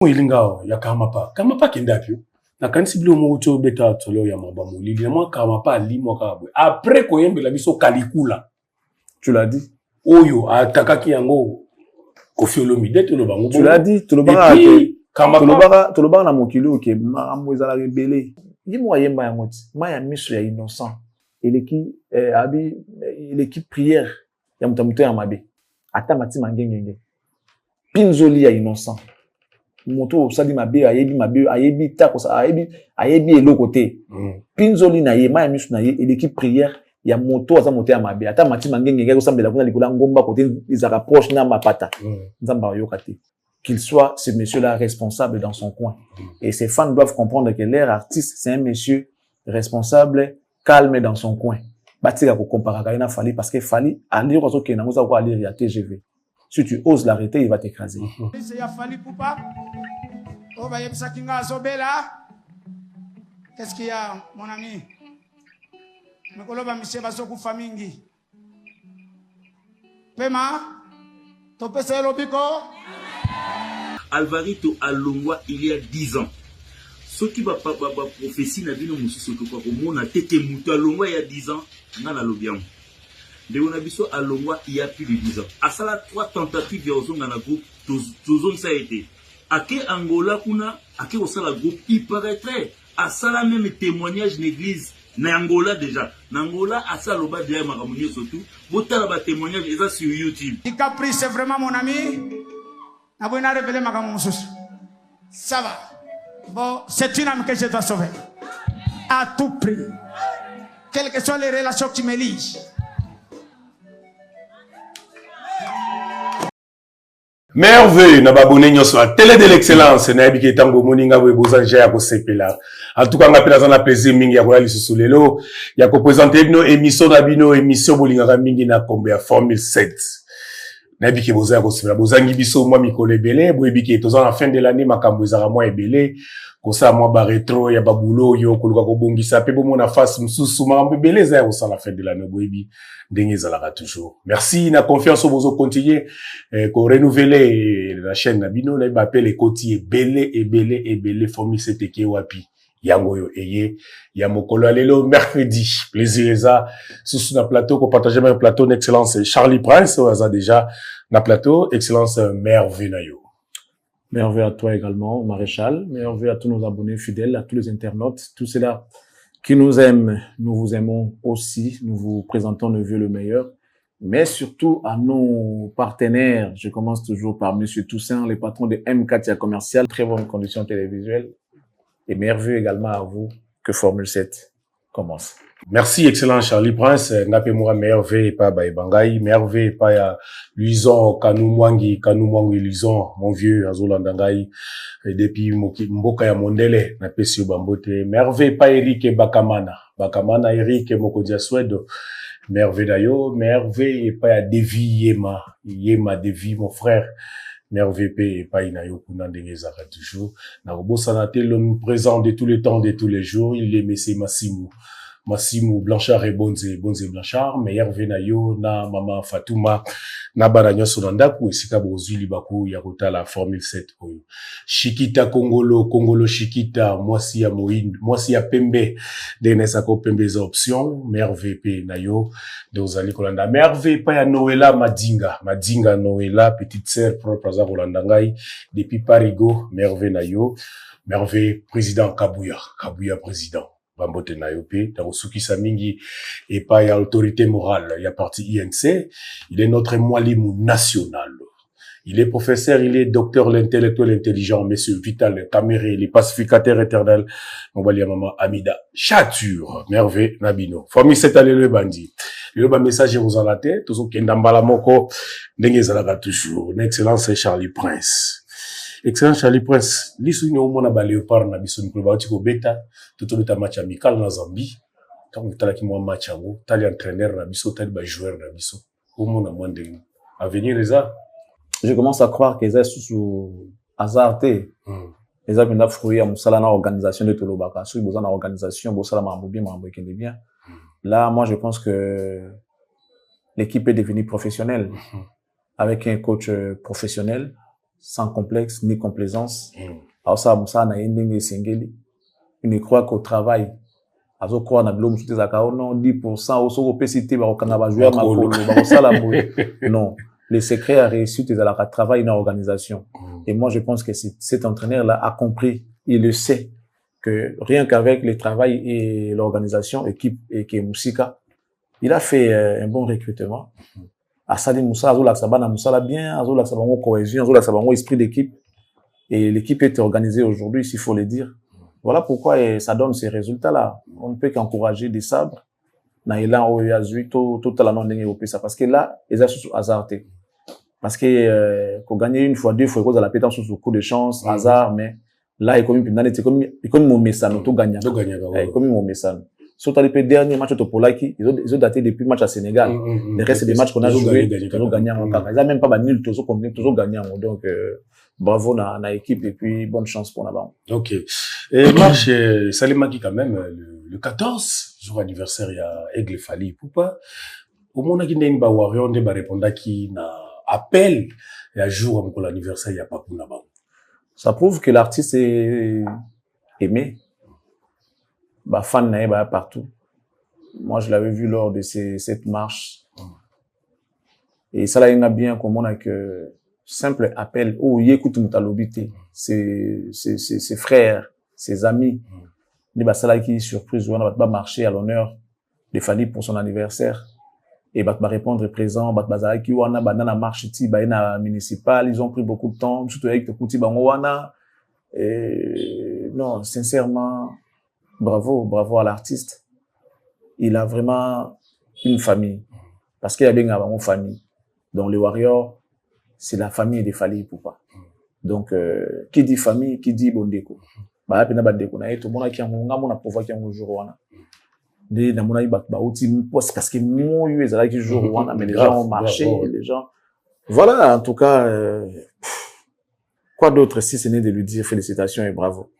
Ilingao ya Kamapa kindapyo. Na kanisi bilo mo ucho beta tolo ya mabamu. Lili mo Kamapa limo kabwe. Après koyembe la biso kalikula. Tu l'as dit. Oyo atakaki yango Koffi Olomide to lo bango. Tu l'as dit, to lo banga to lo banga na mokilo ke marambo ezala rebelle. Dis-moi yemba yango ti. Ma ya miso ya innocent. Eleki prière ya mutamuto ya mabe. Ata mati mangengenge. Pinzoli ya innocent. Moto sali mabe ayebi ta ko sa ayebi eloko te. Pinzoli na ye ma ya miso na ye eleki prière ya moto aza moto ya mabe. Ata mati mangengenge ko sambela kuna likula ngomba côté ils rapproche na mapata. Nzamba yoka te. Qu'il soit ce monsieur-là responsable dans son coin. Et ses fans doivent comprendre que leur artiste, c'est un monsieur responsable, calme dans son coin. Batika ko compara ka ina Fally parce que Fally ali ko ke na moza ko ali ya TGV. Si tu oses l'arrêter, il va t'écraser. C'est ya Fally Poupa. Oh ba yebisa kinga zobela. Qu'est-ce qu'il y a mon ami? Mekoloba monsieur basoku famingi. Pema to pesa lobiko. Alvarito Alongwa il y a 10 ans. Ce qui va pas prophétie n'a bino mususu ko ko mona tete mutu Alongwa il y a 10 ans na la lobiam. De on a biso Alongwa il y a plus de 10 ans. Asala 3 tentatives ya ozonga na groupe tozon ça a été. Ake Angola kuna ake osala groupe il paraîtrait asala même témoignage l'église na Angola déjà. Na Angola asala loba déjà makamuni surtout. Botala ba témoignage eza sur YouTube. Il caprice c'est vraiment mon ami. Abona révélé ma ça va. Bon, c'est une âme que je dois sauver. À tout prix. Quelles que soient les relations que tu me lies. Merveille, na babone nyoso la télé de l'excellence na yebiki tango moninga we bozanja ya ko sepela. En tout cas ngapela za na plaisir mingi ya ko yali susulelo ya ko présenter bino émission na bino émission bolinga mingi na kombe ya Formule 7. Nabiki boza ko sipela bozangi biso mwa mikolo ebele boyebiki toza na fin de l'année makambo ezaka mwa ebele kosa mwa ba retro ya babulo yo koluka ko bongisa pe bomona face mususu makambo ebele za ko la fin de l'année boyebi ndenge ezalaka toujours. Merci na confiance bozo continuer ko renouveler la chaîne na bino na ba appelle ekoti ebele Formule 7 ke wapi yango yo eye ya mokolo alelo mercredi plaisir eza sous na plateau ko partager même plateau d'excellence Charlie Prince oza déjà na plateau excellence Merveille nayo. Merveille à toi également Maréchal, merveille à tous nos abonnés fidèles, à tous les internautes, tous ceux-là qui nous aiment, nous vous aimons aussi, nous vous présentons le vœu le meilleur, mais surtout à nos partenaires. Je commence toujours par monsieur Toussaint, le patron de M4 Commercial, très bonne condition télévisuelle. Et merveille également à vous que Formule 7 commence. Merci, excellent Charlie Prince. Napemura merveille pas Bangai, merveille pas ya Luison, Kanumwangi Luison, mon vieux Azolandangai, depuis Mboka ya Mondele, Napesio Bambote, merveille pas Eric Bakamana Eric Mokodia Suedo, merveille d'ailleurs, merveille pas ya Devi Yema Devi, mon frère. Merveille et pas inayo kuna ndenge zaka toujours na robosana te l'homme présent de tous les temps de tous les jours il est Messi Massimo Blanchard et Bonze Blanchard meilleur venayo na maman Fatouma na baranyo sonandaku esika bozwi libaku ya kotala Formule 7 oyo Shikita Kongolo Shikita mwasi ya Moïne mwasi ya Pembe denesa ko Pembe za option merveille pe nayo de ozali kolanda merveille pa ya Noëlla Madinga Noëlla petite sœur propre za kolanda ngai depuis Parigo merveille nayo merveille président Kabuya président Bambote Nayope, Tarosukisa Mingi, et pas y a autorité morale, il y a parti INC, il est notre mwalimu national. Il est professeur, il est docteur, l'intellectuel intelligent, monsieur Vital Kamere, les pacificateurs éternels, on va lire maman Amida, Chature, merveille, Nabino. Famille 7 année le bandit. Le bas message vous en la tête, tout ce qui est dans moko, n'engez zalaga toujours. Excellence Charlie Prince. Excellent Charlie Prince, lisu ni omona ba léopard na biso nikolo ba tiko beta, toto beta match amical na Zambie. Tant que tala ki mo match yango, tali entraîneur na biso, tali ba joueur na biso. Omona mwande avenir eza. Je commence à croire que c'est sous hasard té. Les amis n'a fruit à musala na organisation de Tolobaka, sous besoin d'organisation, musala mambo bien. Là, moi je pense que l'équipe est devenue professionnelle avec un coach professionnel. sans complexe ni complaisance. Alors ça na ending singeli. Il ne croit qu'au travail. Azo croit na blom sous tes non 10% au soko pesité ba okanga ba jouer makolo ba sala boy. Non, le secret à réussir tes à travail dans l'organisation. Et moi je pense que cet entraîneur là a compris, il le sait que rien qu'avec le travail et l'organisation équipe et que Moussika, il a fait un bon recrutement. Asali Moussa azola sabana Moussa bien, azola sabango cohésion, azola sabango esprit d'équipe et l'équipe est organisée aujourd'hui, s'il faut le dire. Voilà pourquoi ça donne ces résultats-là. On ne peut qu'encourager des sabres. Na élan au yazui tout la non dengue au ça parce que là, ils ont sous hasardé. Parce que qu'on gagne une fois, deux fois, cause à la pétence sous coup de chance, hasard, mais là il comme mon message, tout gagnant. Comme mon message. Surtout les derniers matchs au Polaki, ils ont daté depuis le match à Sénégal. Le reste des matchs qu'on a joué, ils ont gagné en cas. Ils n'ont même pas nul, toujours gagné. Donc bravo à l'équipe et puis bonne chance pour là-bas. Ok. Et marche Salimaki quand même le 14 jour anniversaire il y a Aigle Fali Poupa. Au moment qui n'est pas warrior on va répondre qui na appel et à jour pour l'anniversaire il y a pas pour là-bas. Ça prouve que l'artiste est aimé. Bah fan naé bah partout. Moi je l'avais vu lors de cette marche. Et ça là il y a bien comme on a que simple appel oh écoute mutalobité ses frères ses amis ni ba sala qui surprise on va marcher à l'honneur de Fali pour son anniversaire et va répondre présent va bazala qui wana banana marche ti ba na municipal ils ont pris beaucoup de temps surtout avec le kuti bango wana et non sincèrement bravo à l'artiste il a vraiment une famille parce qu'il y a bien une famille donc les Warriors c'est la famille des Fali Poupa. Donc, qui dit famille, qui dit bondeko. Bah, pena bandeko na eto mona ki nga mona pouvoir ki jour wana. De na mona ba outi poste parce que mon eu ezala ki jour wana mais les gens ont marché, les gens. Voilà, en tout cas quoi d'autre si ce n'est de lui dire félicitations et bravo.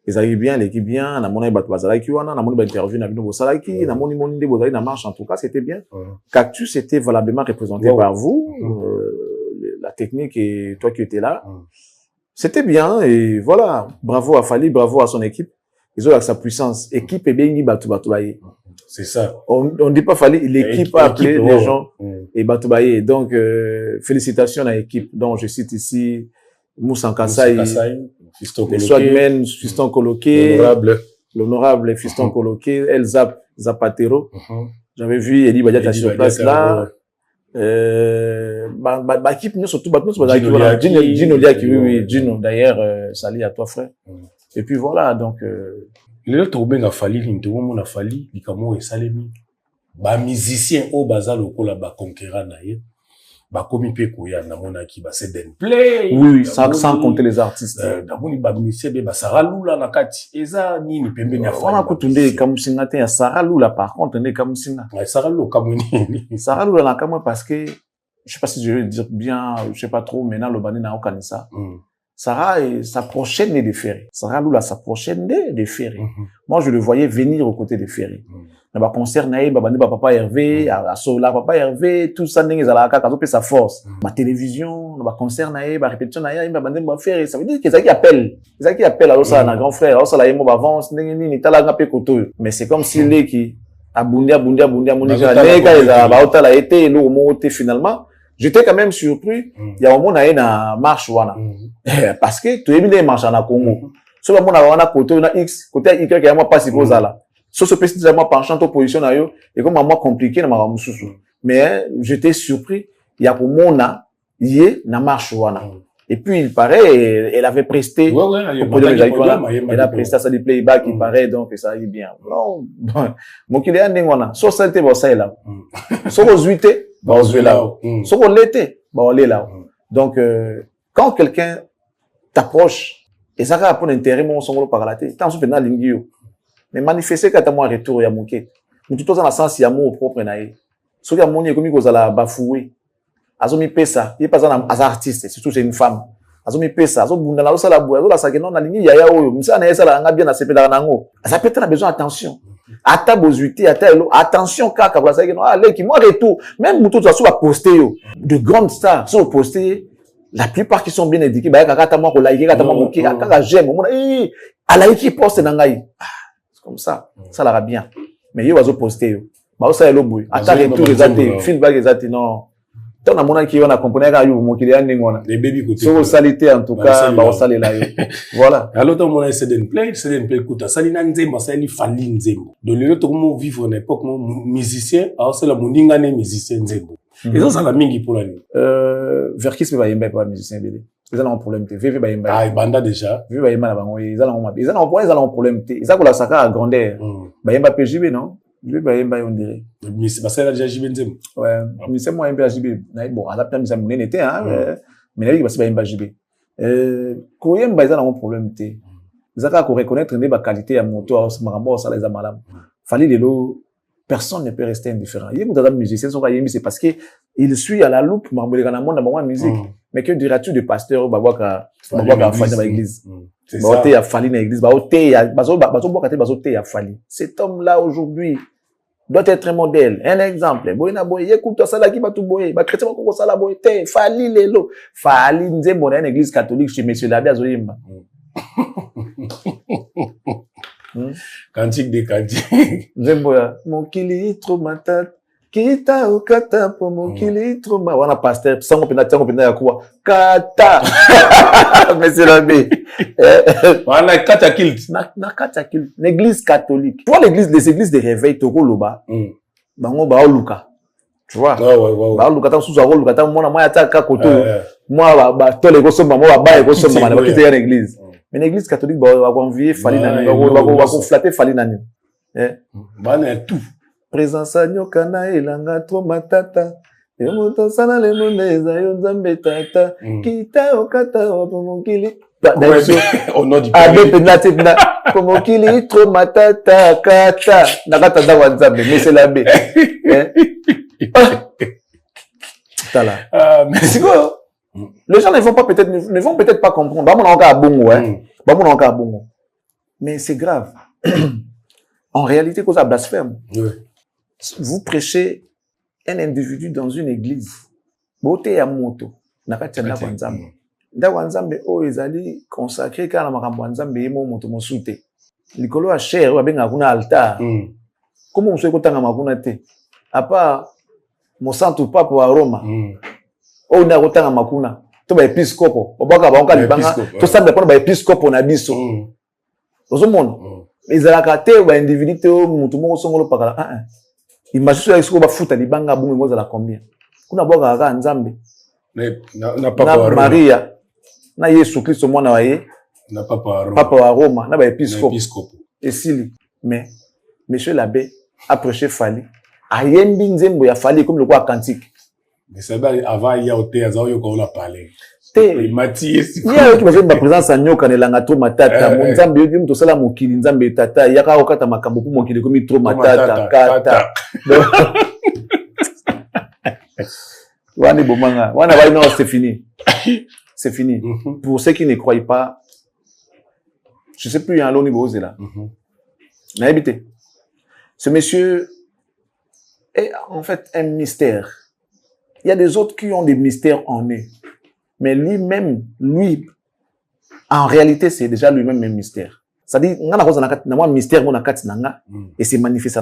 Ils arrivent bien, l'équipe bien, na mona ba bazala ki wana, na mona ba interview na bino bosala ki, na moni de bozali na marche en tout cas, c'était bien. Cactus était valablement représenté par vous. La technique et toi qui étais là, c'était bien et voilà, bravo à Fali, bravo à son équipe. Ils ont sa puissance. Équipe est bien Batoubaye. C'est ça. On dit pas Fali, l'équipe a appelé les gens et Batoubaye. Donc félicitations à l'équipe. Donc je cite ici Moussa Kassai, les Swagmen, Fiston Coloqué, l'honorable Fiston Coloqué, El Zapatero. J'avais vu Elie Badiata sur place là. Équipe nous surtout Gino Liaki oui Gino d'ailleurs salut à toi frère et puis voilà donc les autres benga Fali l'interview Fali likamo et salemi ba musicien au bazar lokola ba conquérant naie ba komi pe koya na mona ki ba c'est den play oui sans compter les artistes d'abord ba musicien ba saralula na kati eza nini pembeni ya Fali on a kutunde kamusinga te ya saralula par contre ne kamusinga saralula kamuni saralula na kamwa parce que je sais pas si je vais dire bien je sais pas trop maintenant le bani na okanisa Sarah sa prochaine est de Ferry. Sarah Lula sa prochaine est de Ferry. Moi je le voyais venir aux côtés de Ferry. Na ba concert naï ba bandi ba papa Hervé, à Sola papa Hervé, tout ça ndenge ezala ka kazo pe sa force. Ma télévision, na ba concert naï, ba répétition naï, ba bandi ba Ferry, ça veut dire que ça qui appelle alors ça na grand frère, alors ça la yemo ba avance ndenge ni tala nga pe koto. Mais c'est comme si les qui abundia monika neka ezala ba otala été lo monter finalement. J'étais quand même surpris. Il y a un moment na marche wana. Parce que tu es bien marche na Congo. Sur le monde wana côté na X, côté Y qui a moi pas si posa là. Sur ce petit moi penchant ton position na yo et comme moi compliqué na maramususu. Mais j'étais surpris. Il y a pour mona yé na marche wana. Et puis il paraît elle avait presté elle a presté ça du playback il paraît donc ça allait bien. Non. Mon qui est wana. So ça était bon ça là. So rosuité bah on se là. Sauf qu'on l'était, bah on est là. Donc quand quelqu'un t'approche et ça va pour intérêt mon son par la tête, tant que na lingio. Mais manifester quand moi retour ya moquette. Mais tout dans la sens ya mon propre naïe. Ce que mon comme ko za bafoué. Azomi pesa, il pas un artiste, surtout c'est une femme. Azomi pesa, azo bunda na osala boya, azo la sakeno na lingi ya oyo. Misa na esala nga bien na sepela nango. Ça peut être besoin d'attention. Ata bozuité, ata elo, attention kaka pour ça que non, allez qui moi retour, même mutu tu vas poster yo de grandes stars sur poster La plupart qui sont bien éduqués, bah, kaka tamo ko like, kaka tamo ko kaka j'aime, on a à like poste nangai. C'est comme ça. Ça la bien. Mais yo wazo poster yo. Bah ça yelo boy. Attaque tout les athées, feedback les athées non. Tant na mona ki on a compris ka yo mo ki ya ngona. Les baby côté. So salité en tout cas, bah ça les là yo. Voilà. Alors tant mona c'est d'une play écoute, ça li na nzemba, ça li fali nzemba. Donc le to mo vivre en époque mo musicien, alors c'est la moninga né musicien nzemba. Et ça la mingi pour l'année. Verkis me va yemba pas musicien bébé. Ils ont un problème té. VV ba yemba. Ah, banda déjà. VV ba yemba na bango, ils ont un problème té. Ils ont la saka à grandeur. Ba yemba PJB non? VV ba yemba on dirait. Mais c'est pas ça déjà JB nzemba. Ouais, mais c'est moi yemba JB. Bon, à la temps ça mon était hein, mais là il va se ba yemba JB. Ko yemba ils ont un problème té. Ils ont qu'à reconnaître ne ba qualité ya moto ça marambo ça les amalam. Fallait les lots. Personne ne peut rester indifférent. Il y a beaucoup de musiciens qui c'est parce que il suit à la loupe, marbolé dans le monde dans la musique. Mais que diras-tu de pasteur, babaka, fali dans l'église? C'est ça. Baoté a fali dans l'église, baoté a, bazoté a fali. Cet homme-là aujourd'hui doit être un modèle, un exemple. Boyna boy, écoute ça là qui va tout boyer, ba chrétien ko ça la boyé, fali lelo, fali nzembo dans une église catholique chez monsieur l'abbé azoyemba. Cantique des cantiques. Zemboya, mon kili trop matat, kita okata pour mon kili trop ma. Wana pasteur, sango pena ya kuwa. Kata. Monsieur l'abbé. Wana kata kilt. Na kata kilt. L'église catholique. Tu vois les églises de réveil, toko loba. Bango ba oluka. Tu vois? Ouais. Ba oluka ta suza oluka ta mona moya ta ka koto. Moi ba tole ko somba, moi ba ko somba na ba kite ya l'église. Mais l'église catholique va convier fali nani va flatter fali nani bana tout présence nyoka na elanga trop matata et moto sana le moneza yo nzambe tata kita okata pomokili au nom du abe penate na pomokili trop matata kata nakata da wanzambe mais c'est l'abbé tala merci quoi. Les gens ne vont peut-être pas comprendre. Bah, mon encore à bongo, hein. Bah, mon encore à bongo. Mais c'est grave. En réalité, cause à blasphème. Oui. Vous prêchez un individu dans une église. Beauté ya moto. Nakati na wanzambe. Da wanzambe o ezali consacré kana makambo wanzambe yemo moto mosute. Likolo a cher wa benga kuna altar. Comment on se kotanga makuna te? À part mon santo papa wa Roma. O na kotanga makuna to ba episcopo obaka ba onka libanga to samba pona ba episcopo na biso ozomona ezalaka te ba individu te mutu moko songolo pakala imagine ya siko ba futa libanga bungu ngoza la combien kuna boka ka nzambe na papa Maria na Yesu Kristo mwana wa ye na papa wa Roma na ba episcopo esili mais monsieur l'abbé a prêché fali ayembi nzembo ya fali comme le quoi cantique. Mais ça va avant il y a au théâtre il y a qu'on a parlé te Mathias il y a qui va faire ma présence à nyoka nelanga trop matata mon nzambe yo to sala mokili nzambe tata ya ka okata makambo pour mokili comme trop matata kata wana bomanga wana ba non c'est fini pour ceux qui ne croient pas je sais plus en l'oni bozé là na habité ce monsieur est en fait un mystère. Il y a des autres qui ont des mystères en eux. Mais lui-même, en réalité, c'est déjà lui-même un mystère. C'est-à-dire, on a un mystère, et c'est manifesté.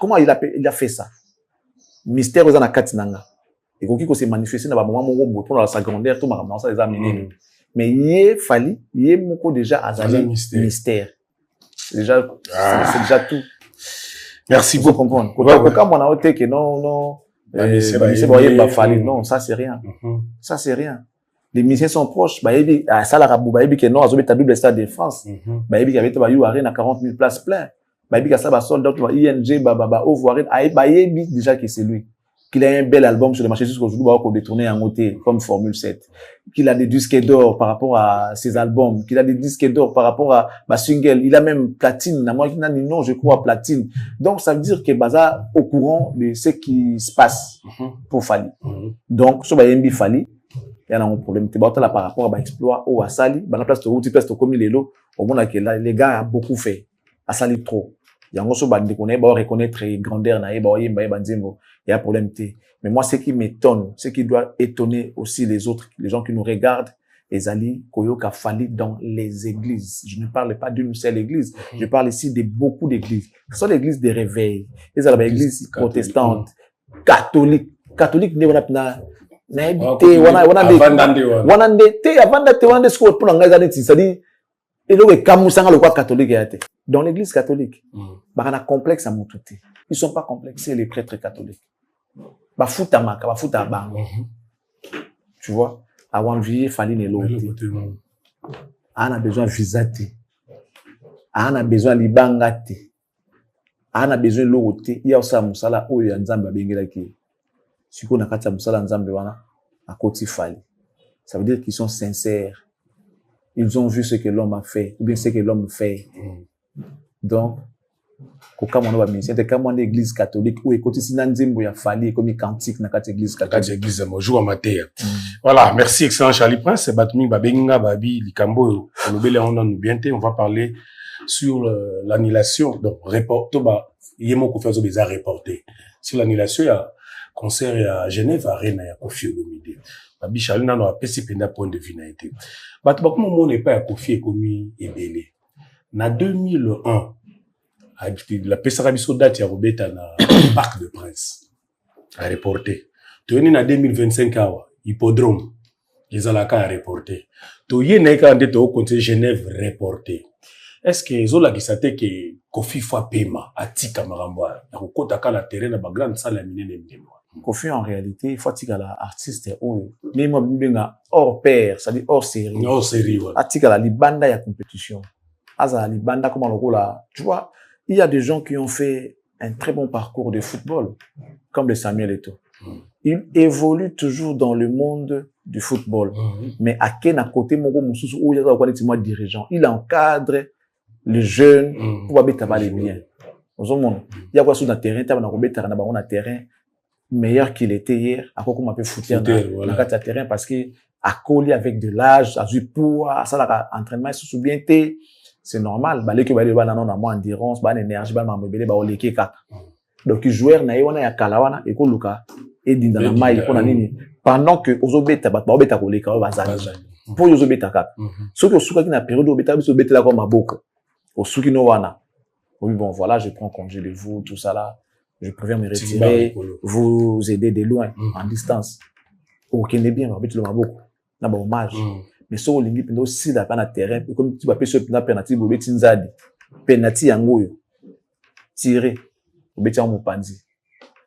Comment il a fait ça? Mystère, on a un et quand il s'est manifesté, on a pour sa grandeur, tout ça les a amenés. Mais il fallait, il est déjà à mystère. C'est déjà tout. Merci beaucoup. Comprendre. Quand on a été que non. Non, ça c'est rien. Ça c'est rien. Les musiciens sont proches. Baïbi, à Salarabou, Baïbi, que non, à Zobé, double stade de France. Baïbi, qui avait été Bayou Arène à 40 000 places plein. Baïbi, qui a ça, sold out, ING, Ovo Arène. Baïbi, déjà que c'est lui. Qu'il a un bel album sur le marché jusqu'aujourd'hui, qu'on détourné en côté, comme Formule 7. Qu'il a des disques d'or par rapport à ses albums. Qu'il a des disques d'or par rapport à ma single. Il a même platine. Non, je crois platine. Donc, ça veut dire que Baza au courant de ce qui se passe pour Fali. Donc, sur Bayembi Fali, il y a un problème. Tu là par rapport à l'exploit au Asali. Dans la place de route, place de comme les lots. Au monde que là, les gars ont beaucoup fait. Asali trop. yango so bande connaît ba reconnaître grandeur na ba yemba banzembo il y a problème té. Mais moi ce qui m'étonne, ce qui doit étonner aussi les autres, les gens qui nous regardent, les alliés koyoka fali dans les églises. Je ne parle pas d'une seule église, je parle ici de beaucoup d'églises. Ce sont les églises de réveil, les églises protestantes, catholiques ne wana pina na ebité wana ndete avanda te wana sko pour ngaka neti c'est-à-dire eloko ekamusanga le quoi catholique yate. Dans l'église catholique ba na complexe à mututi. Ils sont pas complexés les prêtres catholiques. Ba futa maka ba futa bango. Tu vois, avant vie fallait ne l'autre. On a besoin visate. On a besoin libangate. On a besoin l'autre. Il y a aussi musala oyo ya nzambe bengela ki. Siko na kati ya musala nzambe wana akoti fali. Ça veut dire qu'ils sont sincères. Ils ont vu ce que l'homme a fait, ou bien ce que l'homme fait. Donc, quand on a ministère, quand on est église catholique, ou écoute, si nanzimbo ya fali, comme cantique na kati église catholique. Église bonjour amateur. Voilà, merci excellent Charlie Prince. Batumi babenga babi likambo olobele on nous bienté, on va parler sur l'annulation. Donc report ba yemo ko faire des reporter. Sur l'annulation, il y a concert à Genève Arena ya Kofi Olomide. Babi Charlie nano apesi penda point de vue na été. Bato ba comment on n'est pas à Kofi ekomi ebele. Na 2001 la pesara biso date ya Robeta na Parc de Prince à reporter. Toni na 2025 awa hippodrome ezalaka à reporter. To yena ka ndete au conseil Genève reporter. Est-ce que zola kisate que Kofi fa pema atika maramba na kokota ka la terrain na ba grande salle minene minene. Kofi en réalité il faut atika la artiste ou mais moi binga hors pair, ça dit hors série. Hors série voilà. Atika la libanda ya compétition. Aza libanda comment le là, tu vois. Il y a des gens qui ont fait un très bon parcours de football, comme le Samuel Eto'o. Il évolue toujours dans le monde du football. Mais à quel côté, où il y a un dirigeant, il encadre les jeunes pour avoir les biens. Il y a quoi sur le terrain, il y a un terrain meilleur qu'il était hier, à quoi on peut foutre dans le terrain parce qu'il a collé avec de l'âge, a du poids, ça l'a entraînement, il se souvient. C'est normal, bah les que bah les banana on a moins endurance, bah l'énergie, bah mambele, bah on les keka. Donc les joueurs na yona ya kalawana et ko luka et dans la maille ko na nini pendant que ozobeta bah obeta ko leka ba zali. Pour ozobeta kaka. Ceux qui suka ki na période obeta biso beta la comme maboko. Osuki no wana. Oui bon voilà, je prends congé de vous tout ça là. Je préfère me retirer, vous aider de loin en distance. OK n'est bien, obeta le maboko. Na ba hommage. Mais so olingi pendo si la na terrain comme tu vas pêcher na penalty bobeti nzadi penalty yango yo tirer obeti en mopanzi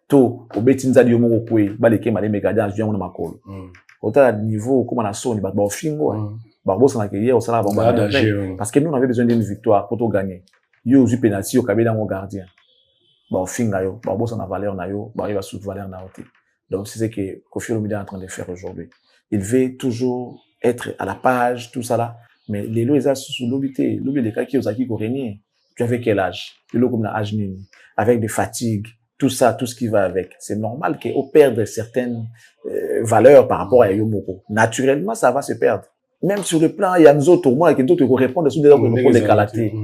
to obeti nzadi yo moko kwe baleke maleme gardien yango na makolo autant niveau comme na soni ba ofingo ba bossa na hier au sala ba parce que nous on avait besoin d'une victoire pour tout gagner yo zu penalty yo kabela ngo gardien ba ofinga yo ba bossa na valeur na yo ba va sous valeur na hauteur. Donc c'est ce que Kofi Olomide est en train de faire aujourd'hui. Il veut toujours être à la page, tout ça là. Mais les lois, ils ont sous l'obité. L'obité, les cas qui ont acquis régner. Tu avais quel âge? Le lot comme l'âge nini. Avec des fatigues. Tout ça, tout ce qui va avec. C'est normal qu'on perde certaines valeurs par rapport à Yomoko. Naturellement, ça va se perdre. Même sur le plan, il y a nous autres, moi, qui d'autres répondent sous des qualités.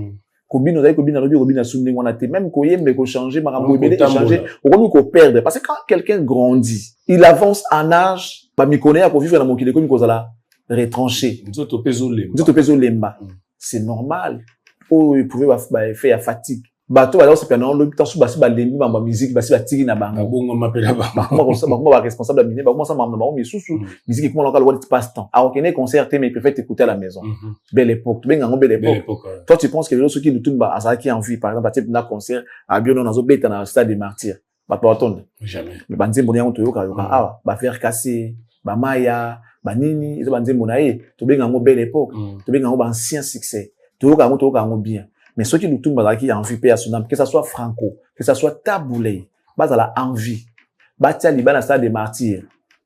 Kobino, Kobina, Soundé, on a été même Koyem, mais qu'on change, Marambo, changer, on qu'on perd. Parce que quand quelqu'un grandit, il avance en âge, bah, m'y connaît à qu'on vivre dans mon kiléko, qu'on a retranché. C'est normal. Oh, il pouvait faire fatigue. Bateau, alors, c'est pendant le temps, sous bassi, lembi, ma musique, bassi, tigui, na banga. Bon, on m'appelle là-bas. Moi, responsable de comment ça m'a mais sous, musique, comment l'on va passe-temps. Alors, qu'on est concert, mais il préfère t'écouter à la maison. Belle époque. Belle époque. Toi, tu penses que les autres qui nous tournent, à ça qui en vie, par exemple, à un concert, à Biono, dans un bête, dans le stade des martyrs. Bah, pas attendre. Jamais. Mais, banzé, mon on te yoka, bah, faire casser, bah, maya, bah, nini, ils ont banzé, mon aïe, tu bien en belle époque, tu bien en ancien succès, tu yoka, bien. Mais ceux qui nous tournent, bah, qui ont envie, paix à son âme, que ça soit Franco, que ça soit Taboulé, bah, ça la envie. Bah, tiens, Liban, à stade des martyrs.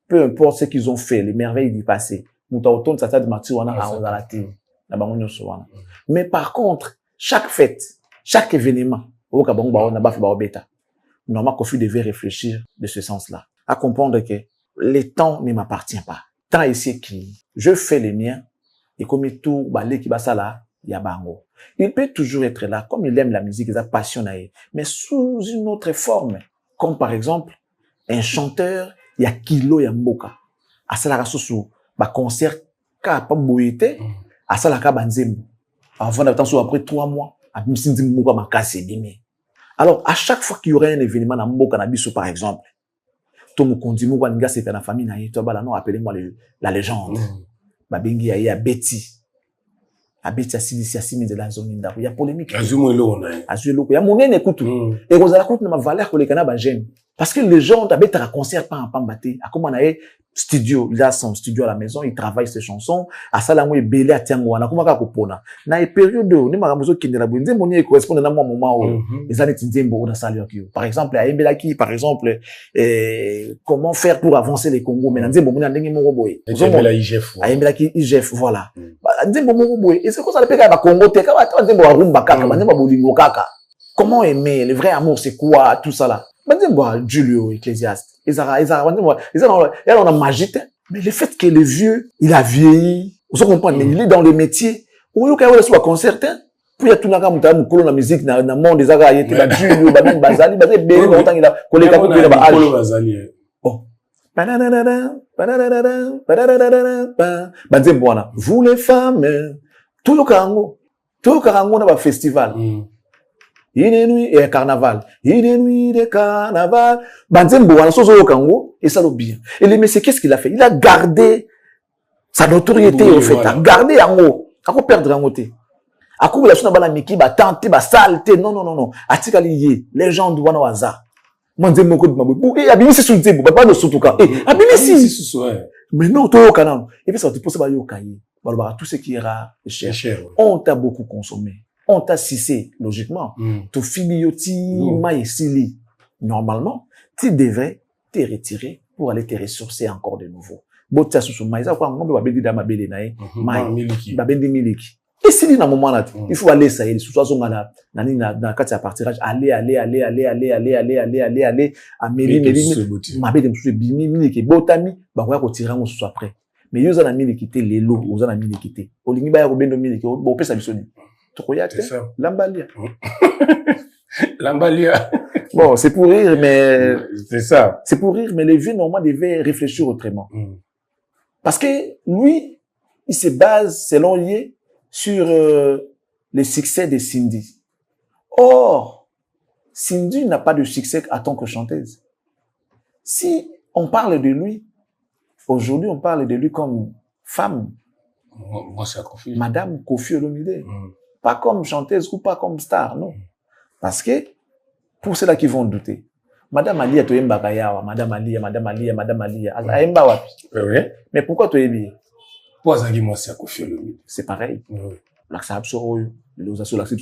Peu importe ce qu'ils ont fait, les merveilles du passé. Nous t'en retourne, ça stade des martyrs, on a à la télé. Mais par contre, chaque fête, chaque événement, au Gabon, on a pas fait bêta. Normalement, Kofi devait réfléchir de ce sens-là. À comprendre que le temps ne m'appartient pas. Temps ici qui, je fais les miens, et comme tout, bah, les qui va ça là, Yabango. Il peut toujours être là, comme il aime la musique, il a passionné, mais sous une autre forme. Comme par exemple, un chanteur, il y a Kilo Yamboka. À ça, la sous concert, pas boyete, à ça, la banzembo. Avant d'attention, après 3 mois, à Msinzi Mboka m'a cassé, alors, à chaque fois qu'il y aurait un événement dans Mboka Nabiso, par exemple, tout le monde dit, moi, c'est dans la famille, non, appelez-moi la légende. Babengi ya Betty. A Betty a Sili de la zone d'Indabo. Il y a polémique. Azumo Elo, Azumo Elo. Il y a mon nez écoute. Et vous allez écouter ma valeur que les Canadiens gênent. Parce que les gens, d'abord, un concert pas en pambaté. À comment on a studio, il a son studio à la maison, il travaille ses chansons. À ça, là, moi, il belé à Tiangouana. Comment on a compona? Na période où, ni maramuso qui n'est la bonne, mon nez correspond à un moment où, les années Tinzembo, on a salué. Par exemple, à Mbelaki, par exemple, comment faire pour avancer les Congos? Mais Nzembo, mon nez, mon roboy. À Mbelaki, IGF, voilà. Nzembo, mon roboy. Et c'est quoi ça, le péka, bah, Congo, te, quand Nzembo, a rumba kaka, Nzembo, bolingo kaka. Comment aimer? Le vrai amour, c'est quoi? Tout ça là. Nzembo, Julio, Ecclésiaste. Ils ont la magie, mais le fait que le vieux, il a vieilli, vous comprenez, il est dans le métier, où il y a soit concert, puis il y a tout le monde dans la musique, dans le monde des agas, il y a des Julio, Baden Bazali, Baden Béli, longtemps il a collé la coupe de la âge. Oh. Vous les femmes, tout le Karango, on a un festival. Une nuit et carnaval. Une nuit de carnaval. Banzembo, on a sozo au Congo, et ça le bien. Et le monsieur, qu'est-ce qu'il a fait? Il a gardé sa notoriété, au fait. A gardé en haut. A quoi perdre en haut? A quoi la chuna bala miki, ba tante, ba saleté. Non. A tika liye. Les gens doivent au hasard. Banzembo, ko de mabou. Et abimisi sous Nzembo, pas de soutouka. Et abimisi. Mais non, toi, au canon. Et puis ça, tu peux savoir au cahier. Tout ce qui est rare, cher. On t'a beaucoup consommé. On t'a cissé, logiquement. Tu filioti, maïsili. Normalement, tu devrais te retirer pour aller te ressourcer encore de nouveau. Botia sous maïsa, quoi, on va bédi dama bédi nae, miliki. Miliki. Et si dans un moment là, il faut aller ça, il sous soit son gana, nani na kati à partirage, aller, à Méli, ma bédi msou bimi, miliki, botami, bah, on va retirer on soit prêt. Mais ils ont la miliki, les lots, ils ont la miliki. Olingi ba robendo miliki, bon, peut s'abisonner. C'est ça. Lambalia. Lambalia. Bon, c'est pour rire, mais... C'est ça. C'est pour rire, mais les vieux, normalement, devaient réfléchir autrement. Parce que lui, il se base, selon lui, sur le succès de Cindy. Or, Cindy n'a pas de succès en tant que chanteuse. Si on parle de lui, aujourd'hui, on parle de lui comme femme. Moi, c'est Kofi. Madame Kofi Olomide. Pas comme chanteuse ou pas comme star, non. Parce que, pour ceux-là qui vont douter, Madame Alia, tu es Mbakayawa, Madame Alia, Aemba wapi. Oui. Mais pourquoi tu es bien? Pour ça, moi, c'est Kofi Olomide. C'est pareil. Oui. L'accent l'osation l'accent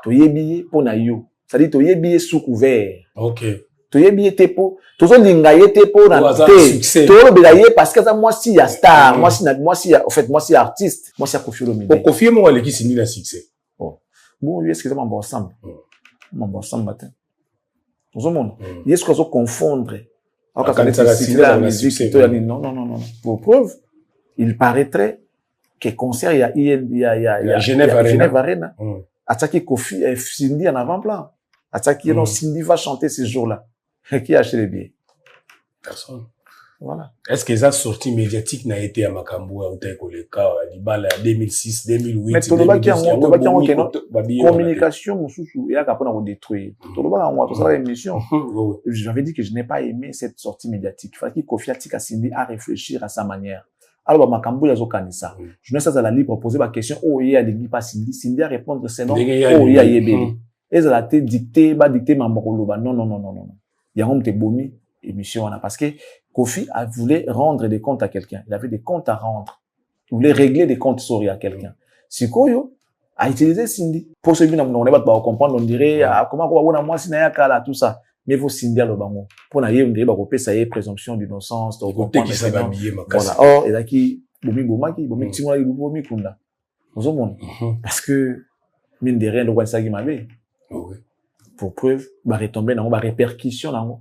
tu es bien pour na yo. Ça dit, tu es bien sous couvert. Ok. Tu es bien te pour, tu es lingaye te pour na te. Tu es bien parce que ça, moi, si y a star, moi, si, en fait, moi, si artiste, moi, si Kofi Olomide. Pour Kofi, moi, les qui signent le succès. Oh. Bon, excusez-moi, bon ensemble. Mon ensemble, matin. Tout le monde. Il est-ce qu'on se confondre? Alors, quand la musique, non. Pour preuve, il paraîtrait que concert, il y a Genève Arena. Attaqué Kofi, Cindy en avant-plan. Attaqué, non, Cindy va chanter ces jours-là. Qui a acheté les billets? Personne. Voilà. Est-ce que ça sortie médiatique n'a été à Makambo, à Otaïkoleka, à Libala, 2006, 2008, mais tout le monde qui a communication, il y a qu'à détruire. Tout le monde a ça émission. J'avais dit que je n'ai pas aimé cette sortie médiatique. Il fallait que Kofi a Cindy à réfléchir à sa manière. Alors, Makambo, il y a ça. Je ne sais pas si la libre poser ma question, oh, il y a des pas Cindy. Cindy à répondre, c'est non. Oh, il y a Yébé. Et ça a été dicté, ma moroloba. Non. Il y a un petit bomi, émission, parce que Kofi a voulu rendre des comptes à quelqu'un. Il avait des comptes à rendre. Il voulait régler des comptes sorry à quelqu'un. Sikoyo a utilisé Cindy. Pour ceux qui n'ont pas comprendre, on dirait, comment on va moi, si n'a pas tout ça. Mais vous Cindy à l'obango. Pour n'ailler, on dirait, ça y est, présomption d'innocence. Côté qui s'est habillé, ma casse. Voilà. Or, il y a qui, bomi, kunda. Vous avez parce que, mine de rien, le roi Sagi m'avait. Oui. Pour preuve, va retomber dans, répercussion dans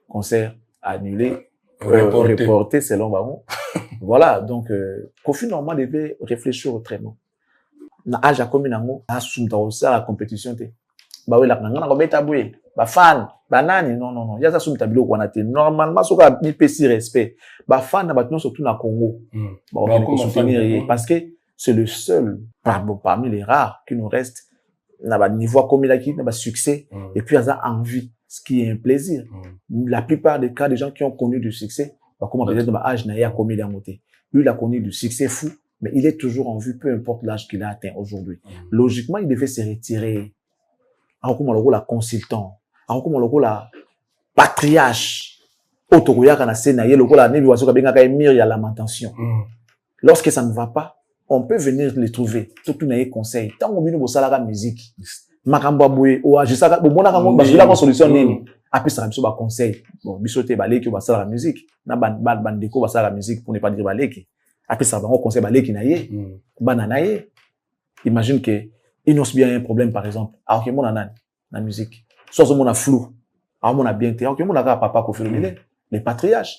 concert annulé, reporté selon Baron. Voilà. Donc, Kofi, normalement, devait réfléchir autrement. na âge akomi nango asumta osala compétition te ba wela ngana ko beta boye ba fan ba nani non ya za sumta biloko wana te normalement soka mi pesi respect ba fan na batnon surtout na Congo ba ko soutenir parce que c'est le seul parmi les rares qui nous reste na ba niveau comme il a qui na ba succès et puis ça envie ce qui est un plaisir la plupart des cas des gens qui ont connu du succès bah comment peut-être dans âge na ya comme il a monté lui il a connu du succès fou mais il est toujours en vue peu importe l'âge qu'il a atteint aujourd'hui logiquement il devait se retirer comme la consultant comme la patriarche autoroya kana sena ye lokola nebi wasoka benga ka emir ya lamentation lorsque ça ne va pas on peut venir les trouver tout na ye conseil tant on bino bosala ka musique makamba boye o ajisaka bo mona ka ngo bazula ko solution nini apesa biso ba conseil bon biso te baleki basala la musique na bandeko basala la musique pour ne pas dire baleki apesa bango conseil baleki na ye bana na ye imagine que il nous bien un problème par exemple alors que mon anan la musique soit mon a flou alors mon a bien alors que mon a papa ko faire les patriarches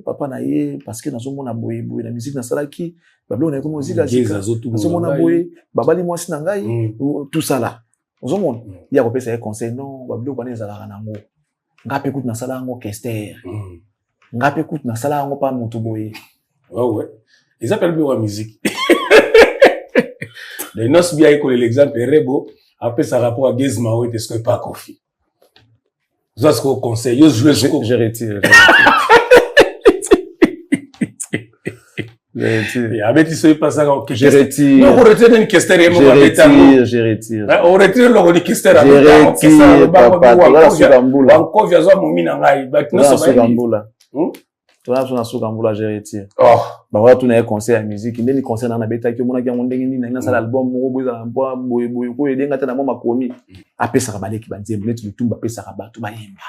papa na ye parce que dans son mon a boye la musique na sala ki bablo na ko musique azika so mon a boye babali moi si na ngai tout ça là nous mon il y a ko pesa conseil non bablo ko na zala nango ngape écoute na sala ngo kester ngape écoute na sala ngo pa mutu boye ouais ils appellent bien la musique. Les noces bien école l'exemple Rebo après ça rapport à Gizma ou est-ce que pas confi. Ça ce qu'on conseille, je retire. Et avec ça pas ça que je retire. Non, on retire une question je retire. On retire le question là. Je retire papa, là sur Gambula. Encore via ça mon mina ngai, ba nous sur Gambula. Toi na sur Gambula je retire. Oh. Ba wa tuna conseil à musique, ndeni conseil na beta ki mona ki ngo ndenge nini na sala album mo boza mpo boye ko edenga tana mo makomi. Apesa ka baleki banzembe netu lutumba apesa ka bato ba yemba.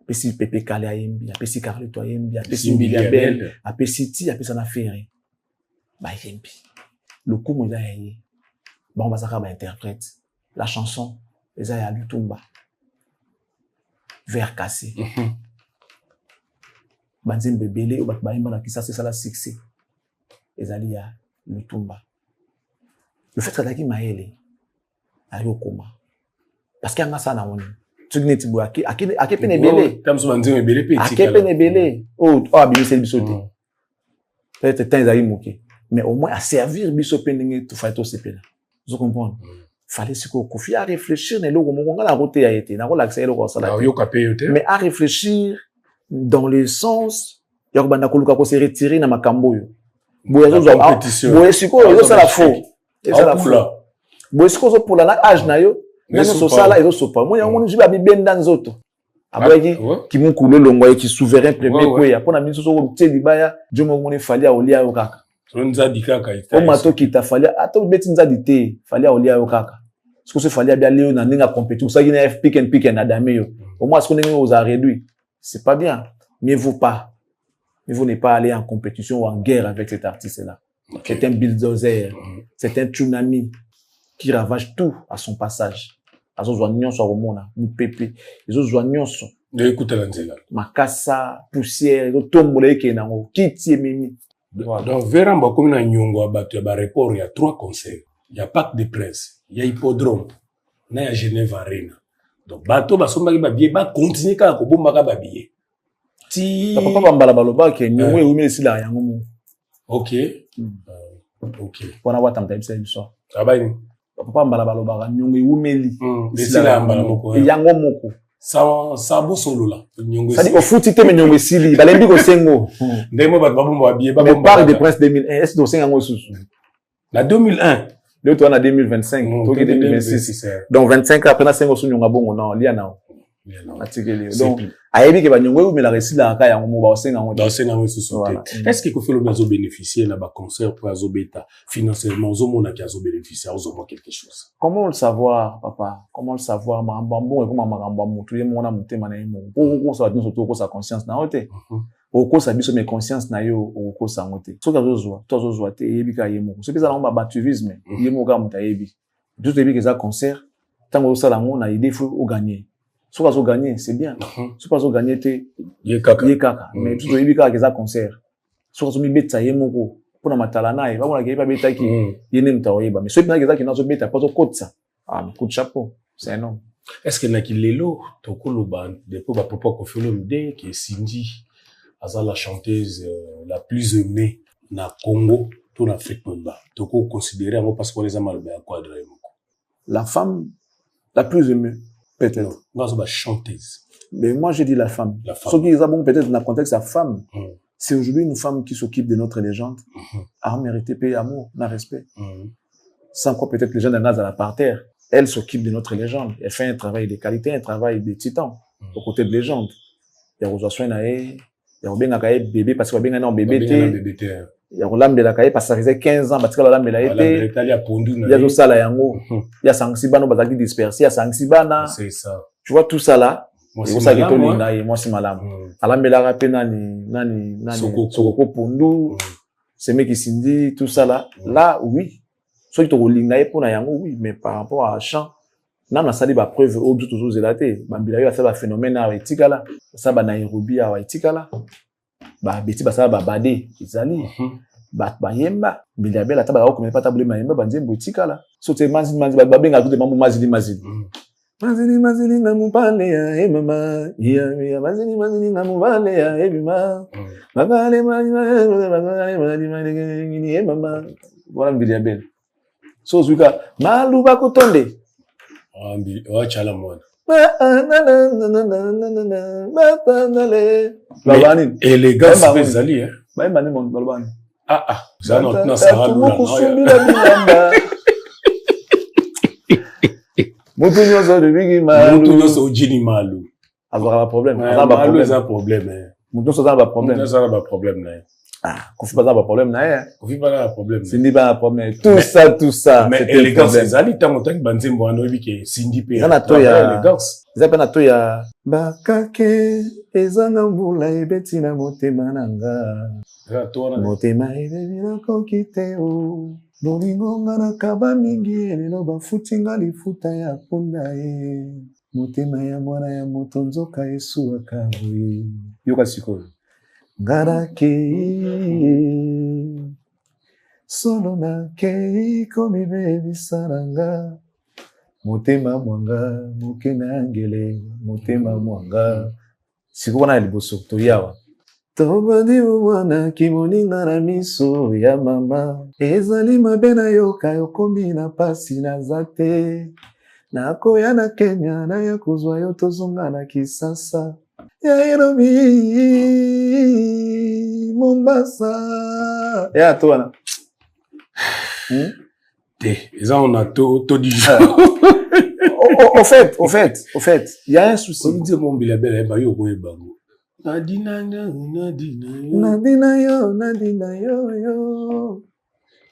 Apesi Pepe Kale ayembi, apesi Carleto ayembi, apesi Mbilia Belle, apesi Ti, apesa na Ferré. Ba yembi. Le coup mo za yé. Ba on va saka ba interprète. La chanson eza ya lutumba. Vers cassé. Banzembe belé ou bat ba yemba na kisa c'est ça la succès. Ezali ya lutumba. Le fait que maele ayo koma. Parce qu'il y a un ça na woni. Tu n'es pas à qui peine belé. Tam so banzembe belé petit. À qui peine belé. Oh bi c'est bisoté. Peut-être temps ezali moké. Mais au moins à servir biso pendenge to faito sepela. Vous comprenez? Fallait se confier à réfléchir ne logo monga la route ya été. Na ko l'accès logo sala. Mais à réfléchir dans le sens ya ko banda ko luka ko se retirer na makambo yo. Boye zo boye siko yo sala faux. Et ça la faux. Boye siko zo pour la âge na yo. Nano sosala ezo sopa. Moi yango ni jiba bibenda nzoto. Aboyaki ki mukulo longwa ki souverain premier ko ya pona miso so teli baya jomo ngone fali a olia yo kaka. So nzadi kaka ita. O mato ki ta fali ato beti nzadi te fali a olia yo kaka. Siko se fali a bia leo na ninga compétition ça qui na pick and na dame yo. Au moins ce qu'on est aux a réduit. C'est pas bien. Mieux vaut pas. Mieux vaut ne pas aller en compétition ou en guerre avec cet artiste là. C'est un bulldozer. C'est un tsunami qui ravage tout à son passage. Azo zwanyon so romona, mupepe, ezo zwanyon so. De écoute la nzela. Makasa, poussière, ezo tombola eke nango, kiti ememi. Donc vera mba komi na nyongo abatu ya ba report ya 3 concerts. Il y a Parc des Princes, il y a Hippodrome, na ya Genève Arena. Donc bato basombaki ba billet ba continuer kaka ko bombaka ba billet. Ti papa bambala baloba ke nyongo eumeli sila yango mo. OK. OK. Wana watamta ibisa biso. Abani. Papa mbala baloba nyongo eumeli sila mbala moko. Yango moko. Sabo solo la. Nyongo. Ça dit au foot te nyongo esili, balembi ko sengo. Ndemo ba bomba billet ba bomba. Parc des Princes 2001, est-ce do sengo susu. Na 2001. Le toi en 2025, toi 2026. Donc 25 ans après na sengo su nyonga bongo non, lia na. Donc ayebi ke ba nyongo mais la resila aka yango mo ba senga ngo. Ba senga ngo susu. Est-ce que ko fait le nazo bénéficier na ba concert pour azobeta financièrement zomona ki azo bénéficier ozomo quelque chose. Comment le savoir papa? Comment le savoir mambambo et comment makambo mutu ye mona mutema na yemo. Ko sa dinso to ko sa conscience na hote. Oko sa biso me conscience na yo oko sa ngote. So ka zozwa, to zozwa te yebi ka yemo. So pesa na ba batuvisme, yemo ka mutayebi. Tout yebi ke za concert, tango ça la mona idée faut au gagner. So ka zo gagner, c'est bien. So pas zo gagner te ye kaka. Mais tout yebi ka ke za concert. So ka zo mi betsa yemo ko. pour na matalana et on a pas beta qui yene mtaoyeba mais ceux qui na zo beta pas zo kotsa coup de chapeau c'est un homme. Est-ce que nakilelo tokoloba depuis ba papa Koffi Olomide qui est Cindy Aza la chanteuse la plus aimée na Congo tout en Afrique même toko considérer en parce qu'on les a mal bien quadre la femme la plus aimée peut-être non ba chanteuse mais moi je dis la femme ce qui est bon peut-être dans le contexte la femme c'est aujourd'hui une femme qui s'occupe de notre légende a mérité paix amour na respect sans quoi peut-être les gens d'un à la parterre elle s'occupe de notre légende elle fait un travail de qualité un travail de titan aux côtés de légende il y a Rosa Soinae il y a bien un bébé parce que bien un bébé il y a l'âme de la caille parce que ça faisait 15 ans parce que l'âme de la été il y a tout ça là yango il y a Sangsibana bazaki dispersé il y a Sangsibana c'est ça tu vois tout ça là moi ça qui tolinga et moi c'est malam l'âme de la rapé nani Sokoko Pondu c'est mec qui Cindy tout ça là oui ceux qui tolinga pour na yango oui mais par rapport à chant na sali ba preuve au tout toujours zelaté bambila yo ça ba phénomène à etikala ça ba Nairobi à etikala ba beti ba ça ba badé izali ba yemba bilabela ta ba ko me pata blema yemba banzembo etikala so te manzi ba benga tout de mamu mazili ngamu pale ya mama ya mazili ngamu pale ya bima bagale ya mama voilà bilabela so zuka malu ba kutonde wachala mwana élégance bezali hein ba mani mon balbani ça non ça va mutu nyoso de bigi malu mutu nyoso ojini malu avoir un problème un problème mutu nyoso ba problème ça ba problème là Koffi pas un problème na Koffi pas un problème Cindy pas un problème tout ça mais élégance ezali tango tangi banzembo anobi ke Cindy pe élégance za pana to ya bakake ezanga mbula ebeti na motema nanga motema ebebina kokite o bolingo ngana kaba mingi elelo bafutinga lifuta ya punda motema ya mwana ya moto nzoka esuwa kaboye yoka sikoyo Ngarake solo na kei komi bebi saranga motema mwanga mokena ngele motema mwanga siku wana liboso to yawa tobandi mwana kimoninga na miso ya mama ezali mabe na yoka yokomi na pasi na zate nakoya na Kenya na ya kuzwa yo tozonga na Kisasa Nairobi, Mombasa. Et à toi, ils ont tout dit. Au fait, il y a un souci. Comme dit mon bilabel, il y a eu bango.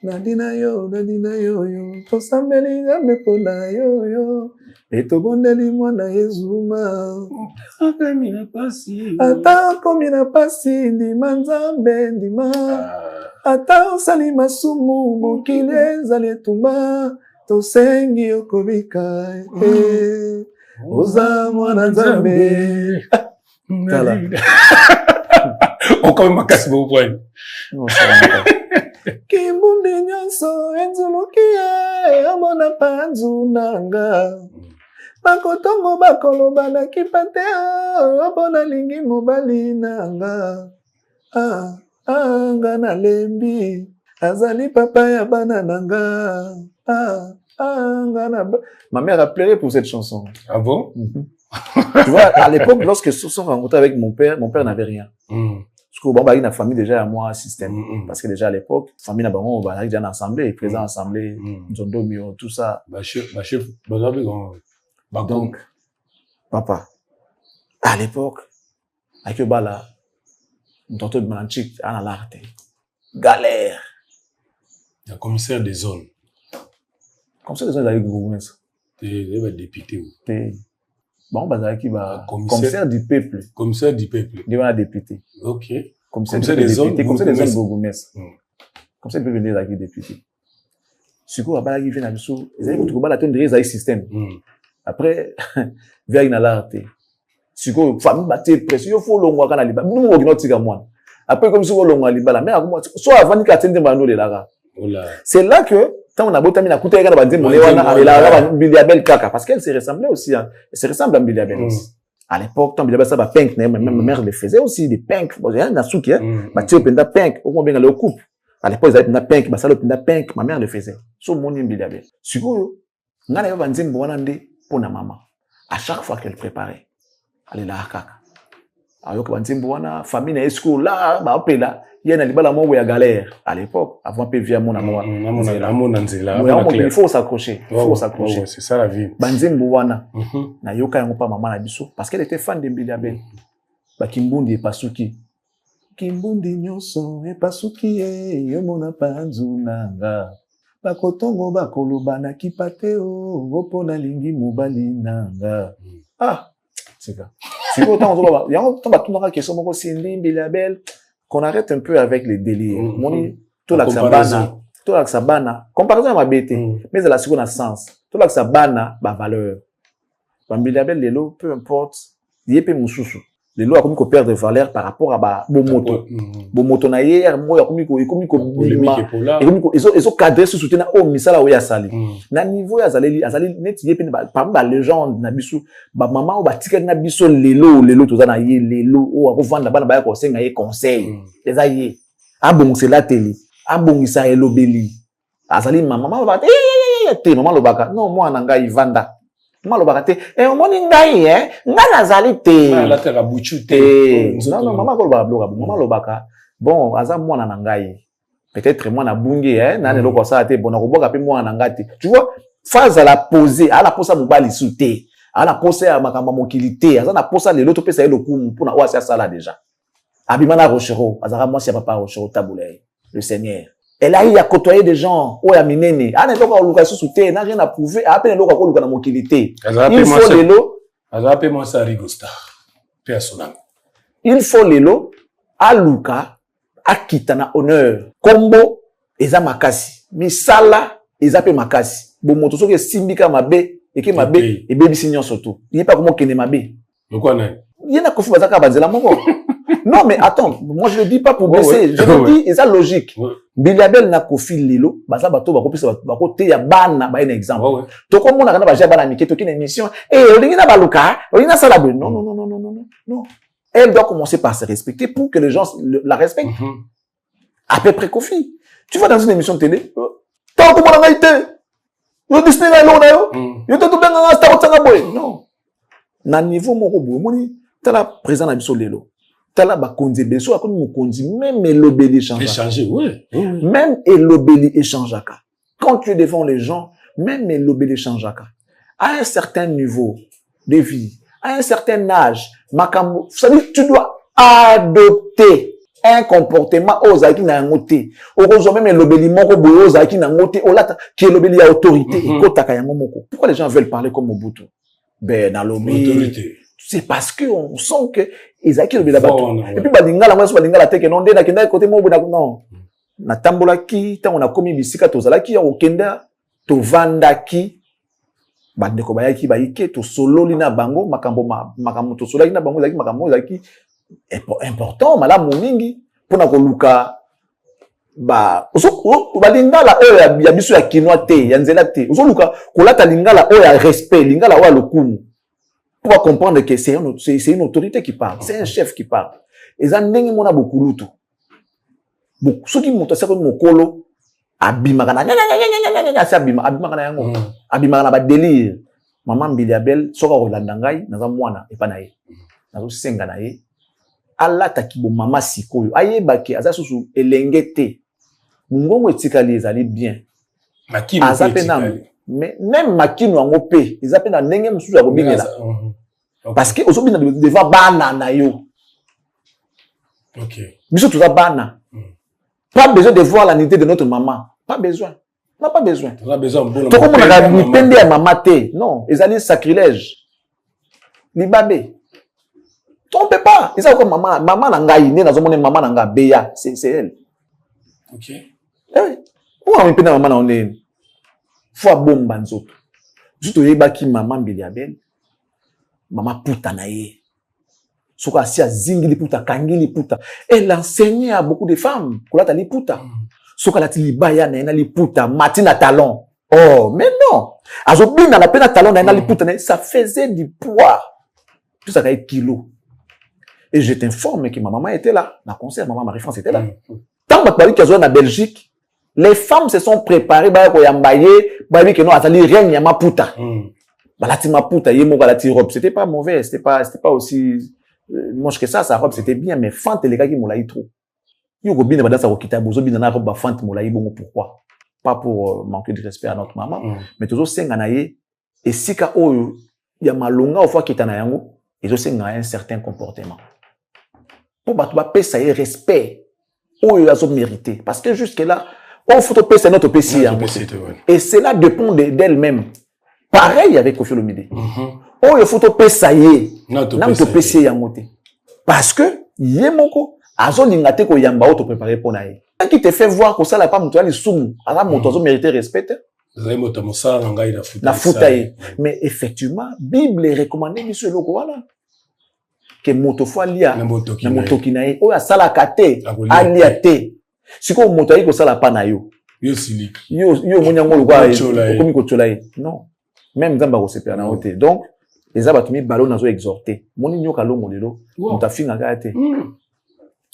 Nadina yo. Tosambeli ngambe pona yo. Eto bondeli mwana Yezuma. Ata komina pasi ndima nzambe ndima. Ata osali masumu mokili ezali etumba. Tosengi okobika. Oza mwana nzambe. Tala. Encore makasi bo point. Kimbundi nyonso enzulukie amona panzu nanga. Bakotongo bakoloba na kipate abona lingi mobali nanga. Nga na lembi azali papa ya bana nanga. Nga na ma mère a pleuré pour cette chanson. Ah bon? Tu vois, à l'époque, lorsque se sont rencontrés avec mon père n'avait rien. Parce que bon, bah, il y a une famille déjà à moi, système. Parce que déjà à l'époque, famille n'a pas on va déjà en assemblée, présent assemblée, Nzondomio, tout ça. Donc, papa, à l'époque, avec le bala, on tentait de manger à l'arte. Galère. Il y a commissaire des zones. Commissaire des zones, il y a eu gouvernement. Il va député. Bon, bah, qui va commissaire du peuple. Commissaire du peuple. Il va député. Ok. Commissaire des zones, commissaire des zones bourgmestre. Commissaire du peuple, il est député. Ce qu'on va qui vient à l'issue, ils avaient tout la tonne de système. Après, via une alerte. Ce qu'on famille battait pression, il faut l'on voit quand on a nous on n'a pas moi. après comme si on l'a libala mais soit avant que atteindre mano de la c'est là que tant on a beau terminer à coûter quand on dit mon la Biliabel kaka parce qu'elle se ressemblait aussi elle se ressemble à Biliabel aussi à l'époque tant Biliabel ça va pink ma mère le faisait aussi des pink bon j'ai un souki bah tu penda pink au moins bien le coupe à l'époque ils avaient penda pink bah ça le penda pink ma mère le faisait so mon Biliabel sikoyo ngana yo banzembo wana ndé pour na maman à chaque fois qu'elle préparait elle là kaka alors banzembo wana famille na esco là ba opela yena libala mo ya galère à l'époque avant pe via mon amour il faut s'accrocher c'est ça la vie banzembo wana na yoka yango pa maman na biso parce qu'elle était fan de Biliabel ba kimbundi e pasuki kimbundi nyoso e pasuki yo mona panzu nanga bakotongo bakoloba na kipate o opona lingi mobali nanga c'est ça c'est autant on va y a on va tout dans la question moko Cindy Biliabel qu'on arrête un peu avec les délires moni tout la sabana comparaison à ma bête mais elle a ce qu'on a sens tout la sabana ba valeur ba Biliabel lelo peu importe yépe mususu lelo a comme ko perdre valeur par rapport à ba bomoto na hier mo ya comme ko ils ont cadré ce soutien au misala o ya sali na niveau ya zaleli net yépe par ba légende na biso ba maman o ba ticket na biso lelo toza na ye lelo o ko vendre bana ba ya ko senga ye conseil les aye abongisa la télé abongisa elobeli azali maman ba te maman lobaka non moi na ngai vanda maman lobaka te omoni ngai ngana zali te la terre buchu te non maman ko lobaka bloka maman lobaka bon aza mwana na ngai peut-être moi na bungi na ne loko ça te bon na koboka pe mwana na ngati tu vois phase à la poser à la posa mobali souté à la poser à makamba mokilité aza na posa lelo to pesa elo kumu pour na wa ça là déjà abimana rochero azara moi si papa rochero taboulay le Seigneur elle a eu à côtoyer des gens ou à minene ana toka luka souté n'a rien à prouver à peine loko ko luka na mokilité il faut lelo azara pe moi ça rigosta personnel il faut lelo a luka akitana honneur kombo eza makasi misala eza pe makasi bo moto soki simbika mabe eke mabe e bebi sinyo surtout il pas comment kene mabe pourquoi non il y en a kofi bazaka banzela moko non mais attends moi je le dis pas pour baisser je le dis eza logique Biliabel na kofi lelo baza bato bakopisa bakote ya bana ba un exemple to ko mona kana ba ja bana mike to kine émission olingi na baluka olingi na sala non elle doit commencer par se respecter pour que les gens la respectent. À peu près Kofi. Tu vas dans une émission de télé, tant que mon été, yo Disney na lo na yo, yo te tout bien na star tsanga boy. Non. Na niveau moko boy, moni tala présent na biso lelo. Tala ba konzi beso akoni mo konzi même elobeli échanger, oui. Même elobeli échangeaka. Quand tu es devant les gens, même elobeli échangeaka. À un certain niveau de vie, à un certain âge, makambo, ça dit tu dois adopter un comportement ozaki na ngote. Okozo même elobeli moko boyo ozaki na ngote, olata ki elobeli ya autorité ekotaka yango moko. Pourquoi les gens veulent parler comme Mobutu? Ben na lobi. C'est parce que on sent que ezaki elobeli bato. Et puis balingala moi so balingala te ke non ndena kenda côté mobu na non. Na tambola ki tango na komi bisika tozala ki okenda to vanda ki bandeko bayaki bayike to sololi na bango makambo to sololi na bango zaki makambo zaki important malamu mingi pona koluka ba ba lingala oyo ya biso ya kinwa te ya nzela te luka kolata lingala oyo ya respect lingala oyo lokumu pour comprendre que c'est une autorité qui parle c'est un chef qui parle eza ndenge mona bokulutu soki moto asako mokolo abimaka na abimaka na yango abimaka na ba délire maman Biliabel soka kolanda ngai naza mwana epa na ye nazo senga na ye alata kibo mama sikoyo ayebaki aza susu elenge te ngongo etikali ezali bien makino mais même makino yango pe eza pe na ndenge mususu ya kobingela parce que osobina devant bana na yo biso tuza bana pas besoin de voir la nudité de notre maman pas besoin on n'a pas besoin on a besoin bon to comme na mipende ya mama te non ezali sacrilège libabé on peut pas ils comme maman na ngai ne nazo mona maman na nga beya c'est elle on a mipende maman na onene faut bomba nzoto juste yebaki maman Biliabel maman puta na ye Soka Sia Zingi Liputa, Kangi Liputa. Elle enseignait à beaucoup de femmes. Kolata Liputa. Soka Lati Libaya, Naina Liputa, Martina Talon. Oh, mais non. Azobin à la peine à Talon, Naina Liputa, ça faisait du poids. Tout ça, quelques kilos. Et je t'informe que ma maman était là. Ma conseillère, maman Marie-France était là. Tant que tu as en Belgique, les femmes se sont préparées, bah, pour yambaye, bah, oui, que non, attendez, rien, yama puta. Bah, la tima puta, yemo, la ti robe. C'était pas mauvais, c'était pas aussi, moche que ça, sa robe, c'était bien, mais fante, les gars, qui m'ont trop. Yo, go bien, dans sa rokita, bozo, bien, dans la robe, bah, fante, m'ont bon, pourquoi? Pas pour manquer de respect à notre maman, mais toujours, c'est nganaye, et si ka, oh, yama longa, au fois, qui est en ayango, et je sais un certain comportement. Pour battre, ça y est, respect. Oh, il a mérité. Parce que jusque-là, on faut payer c'est notre PC. Et cela dépend d'elle-même. Pareil avec Kofi Olomide. Oh, il faut payer ça y est. Notre PC y a monté. Parce que, yemoko, azo lingate ko yamba auto préparé pour naïe. Qui te fait voir que ça la pas monté les soum, ala monto mérité respect. La foutaille. Mais effectivement, Bible recommandé monsieur le voilà. Que moto fois lia na moto kinae o ya sala kate alia te siko moto ayi ko sala pa na yo siliki yo monyango lwa komi ko tsolai non même nzamba ko sepela na ote donc les abatumi ballon nazo exhorter moni nyoka longo lelo mutafinga kate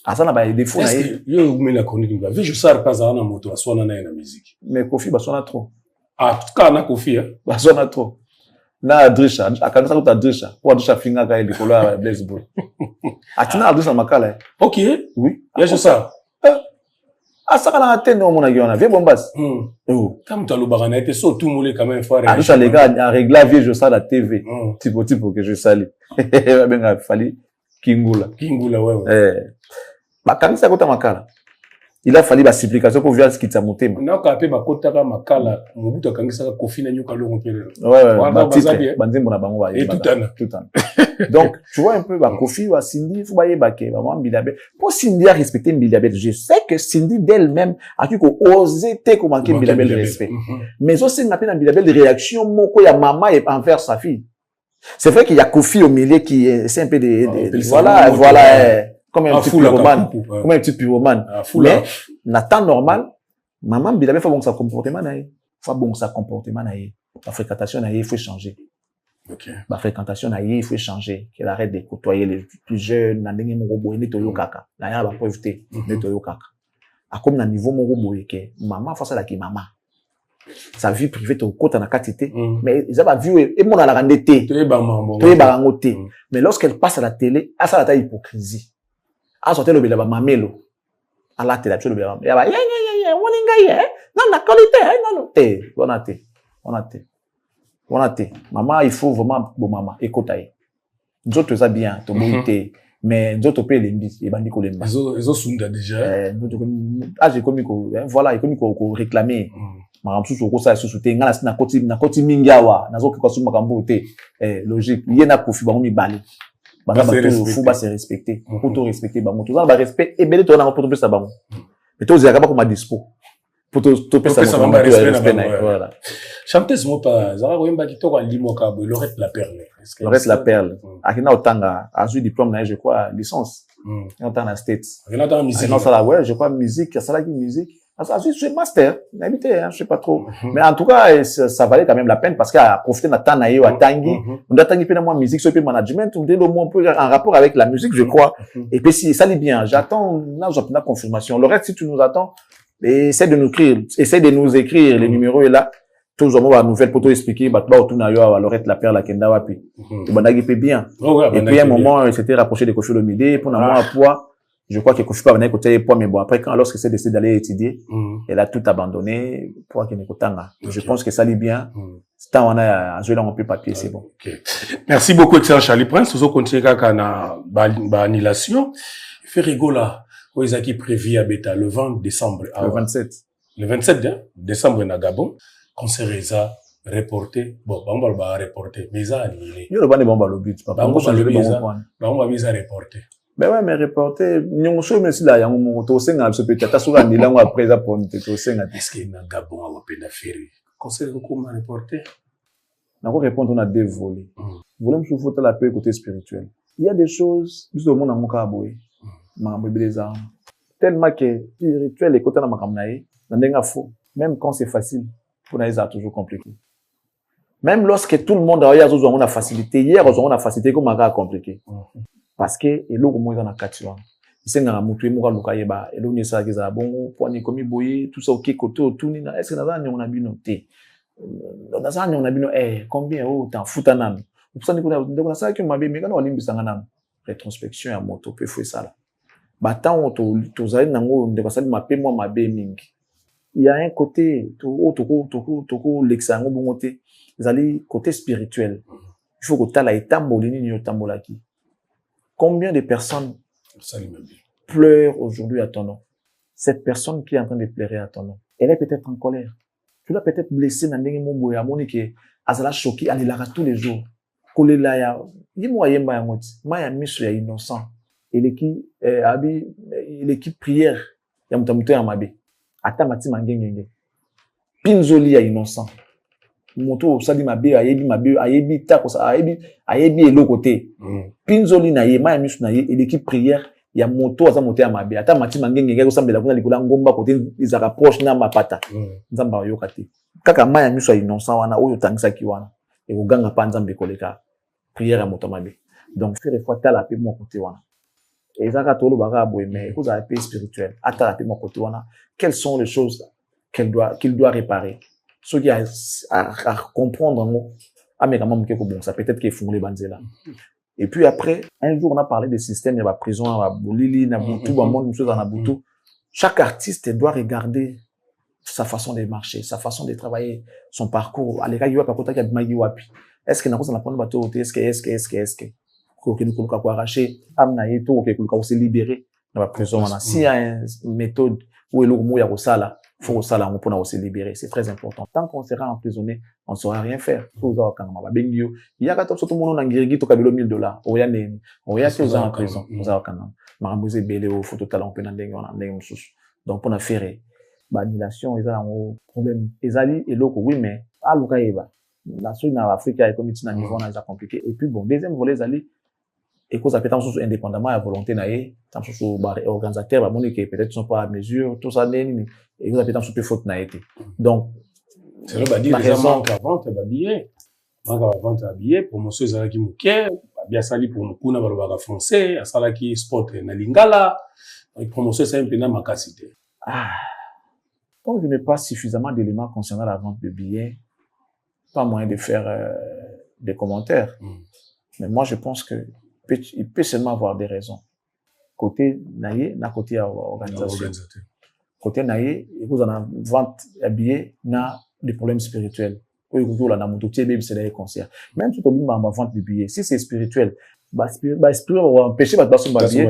asana ba défaut na yo mena chronique ba je sar pas na moto aswana na musique mais Kofi basona trop kana Kofi basona trop na Drisha akanisa kuta Drisha kwa Drisha finga ka ile kola Blaze Ball atina Drisha makala OK oui ya je ça asaka na teno mona giona vie bombas comme tu lo na été so tout moulé quand même faire Drisha les gars a réglé vie je ça la TV tipo que je sali benga fali kingula ouais bakanisa kuta makala il a fallu la supplication pour voir ce qui t'a monté. Non, quand tu as makota makala, mobutu akangisa Kofi na nyoka longo pele. Ouais, banzembo na bango ba. Et tout an. Donc, tu vois un peu ba Kofi wa Cindy, faut ba yebake, ba mwa Mbilabel. Pour Cindy a respecté Mbilabel, je sais que Cindy d'elle-même a pu oser te ko manquer Mbilabel de respect. Mais aussi n'a pas Mbilabel de réaction moko ya maman et envers sa fille. C'est vrai qu'il y a Kofi au milieu qui est un peu voilà. Comme un petit pyromane. Mais, na temps normal, maman, il avait fait bon sa comportement, La fréquentation, il faut changer. La fréquentation, il faut changer. Qu'elle arrête de côtoyer les plus jeunes, na ndenge mon robot, ne toyo kaka. Na ya ba profiter, ne toyo kaka. A comme na niveau mon robot, maman, face à la qui maman. Sa vie privée, au côté na quantité. Mais, ils avaient vu, et mon a la rendette. Mais lorsqu'elle passe à la télé, à ça la taille hypocrisie. A sorti le bilaba mamelo. A la télé, le bilaba. Ya ba, woninga non, la qualité, non. On a té. Maman, il faut vraiment, bon maman, écoutez. D'autres ça bien, to bonité. Mais d'autres paye les mbis, et bandi ko les mbis. Ils ont sunda déjà. J'ai commis voilà, il commis ko réclamer. Maman, sous ko ça sous té, ngala na koti mingawa, na zo ko suma kambo té. Logique, yena Kofi ba mi bali. Faut pas se respecter. Faut tout respecter. Tout ça, respect. Et bien, tu as un peu de ça. Mais tu as pas dispo. Pour tout respect. Voilà. Chanteuse, moi, pas. Zara, oui, bah, tu as limoka, Lorette la perle. Lorette la perle. Akina Otanga a eu diplôme, je crois, licence. Otanga States. Akina musique. Non, ça là, ouais, je crois, musique, ça là, musique. Ça, c'est master. Habité, je sais pas trop. Mais en tout cas, ça valait quand même la peine parce qu'à profiter de temps naïo à Tanguy, on a Tanguy moi musique, sur le management, on dit le moins en rapport avec la musique, je crois. Et puis si ça l'est bien, j'attends, là, j'attends la confirmation. Le reste, si tu nous attends, essaie de nous écrire, les numéros est là. Tous on va nouvelle pour t'expliquer, bah, tout naïo à Lorette la perle, la kenda wapi. Tu bandagi peut bien. Et puis à un moment, il s'était rapproché de Kofi Olomide pour avoir un poids. Je crois que Kofi pas venir côté poids, mais bon, après, lorsque c'est décidé d'aller étudier, elle a tout abandonné pour qu'il n'écoute pas. Je pense que ça lit bien. C'est on a joué dans un peu papier, c'est bon. Merci beaucoup, excellent Charlie Prince. Nous allons continuer avec une annulation. Il fait rigola. Où ils ont prévu à Beta le 20 décembre. Le 27. Le 27 décembre, à Gabon. Concert Reza reporté. Bon, on va reporter. Mais ça annulé. Il y a le ban de bomba le but. On va reporter. Ben ouais, mais reporter, nyonso merci là, yango moto senga so peut-être asura ni lango après ça pour te senga. Est-ce que na Gabon a pena faire conseil comment reporter? Na ko répondre on a deux volets. Volet me faut la paix côté spirituel. Il y a des choses, plus au monde en mon cas, tellement que spirituel et côté dans ma camnaï, même quand c'est facile, pour nous, c'est toujours compliqué. Même lorsque tout le monde a la facilité, hier, on a la facilité, comme on compliqué. Parce que, et là, comment ils en ont quatre ans. C'est un moutou, et moi, et là, on est ça, qu'ils ont bon, pour nous, comme ils boyent, tout ça, ok, côté, tout, est-ce que nous on a bien noté? On a bien, combien, t'en fous, t'en as? Pour ça, on a ça, que m'a bien, mais quand on a l'impression, rétrospection, à moto, peut faire ça, là. Bah, tant, tous allez, on a ça, m'a payé, moi, m'a bien, ming. Il y a un côté, l'examen, bon côté, vous allez, côté spirituel. Il faut que tu aies la étambolini, ni otambolaki. Combien de personnes pleurent aujourd'hui à ton nom? Cette personne qui est en train de pleurer à ton nom, elle est peut-être en colère. Tu l'as peut-être blessée dans le monde où il y a mon qui a choqué, elle est tous les jours. Kolela ya, dis-moi, yemba ya moti, ma ya miso ya innocent. Il est qui prière, ya mutamuto ya mabe. Ata mati mangengenge. Pinzoli ya innocent. Moto sali mabe, ayebi ta kosa, ayebi elo côté. Pinzoli na ye, ma ya miso na ye, il est qui prière, ya moto aza moto ya mabe. Ata mati mangengenge, kosambela kuna likula ngomba côté, ils rapprochent na mapata. Nzamba yo kate. Kaka ma ya miso ya innocent wana, oyo tangisa ki wana. Et au gang à panzambe koleka prière à motomabe donc faire fois ta la paix mon côté wana et ça ka tolo baga boy mais vous avez paix spirituelle ata la paix mon côté wana quelles sont les choses qu'il doit réparer ce qui a à comprendre en mot ah mais quand même que bon ça peut-être qu'il faut les banzela et puis après un jour on a parlé des systèmes de la prison à Bolili na Butu ba monde chose na Butu chaque artiste doit regarder sa façon de marcher, sa façon de travailler, son parcours. Est-ce que nous avons prendre bateau, est-ce que nous avons arraché, amener tout, que nous avons se libérer dans la prison. S'il y a une méthode où il y a ça, faut ça là, on peut se libérer. C'est très important. Tant qu'on sera emprisonné, on ne saura rien faire. Il y a tout le monde en Guérigui, tout cabelo $1000. On y a que vous en prison. Vous avez quand même. Marambouze belé au photo talent, on peut en donc, pour faire annulation, ils ont un problème. Ils allaient et l'autre, oui, mais à l'Ukraïba, la Suisse, en Afrique, il y a comme un niveau, c'est compliqué. Et puis, bon, deuxième volet, ils allaient, et cause après, tant que indépendamment, à volonté, tant que organisateur, peut-être sont pas à mesure, tout ça, et vous avez tant que faute n'a été. Donc, c'est là, la raison qu'avant, tu as habillé. Avant, tu as habillé, pour monsieur, ils allaient qui mouquet, bien sali pour nous, kuna, balobara français, à sala qui sport, na lingala, et promotion, c'est un peu na macacité. Comme je n'ai pas suffisamment d'éléments concernant la vente de billets, pas moyen de faire des commentaires. Mais moi, je pense que il peut seulement avoir des raisons. Côté naïe, na côté organisation. Côté naïe, vous en avez vente de billets, na des problèmes spirituels. Même si tu as ma vente de billets, si c'est spirituel, spirituel va empêcher de passer ma billet.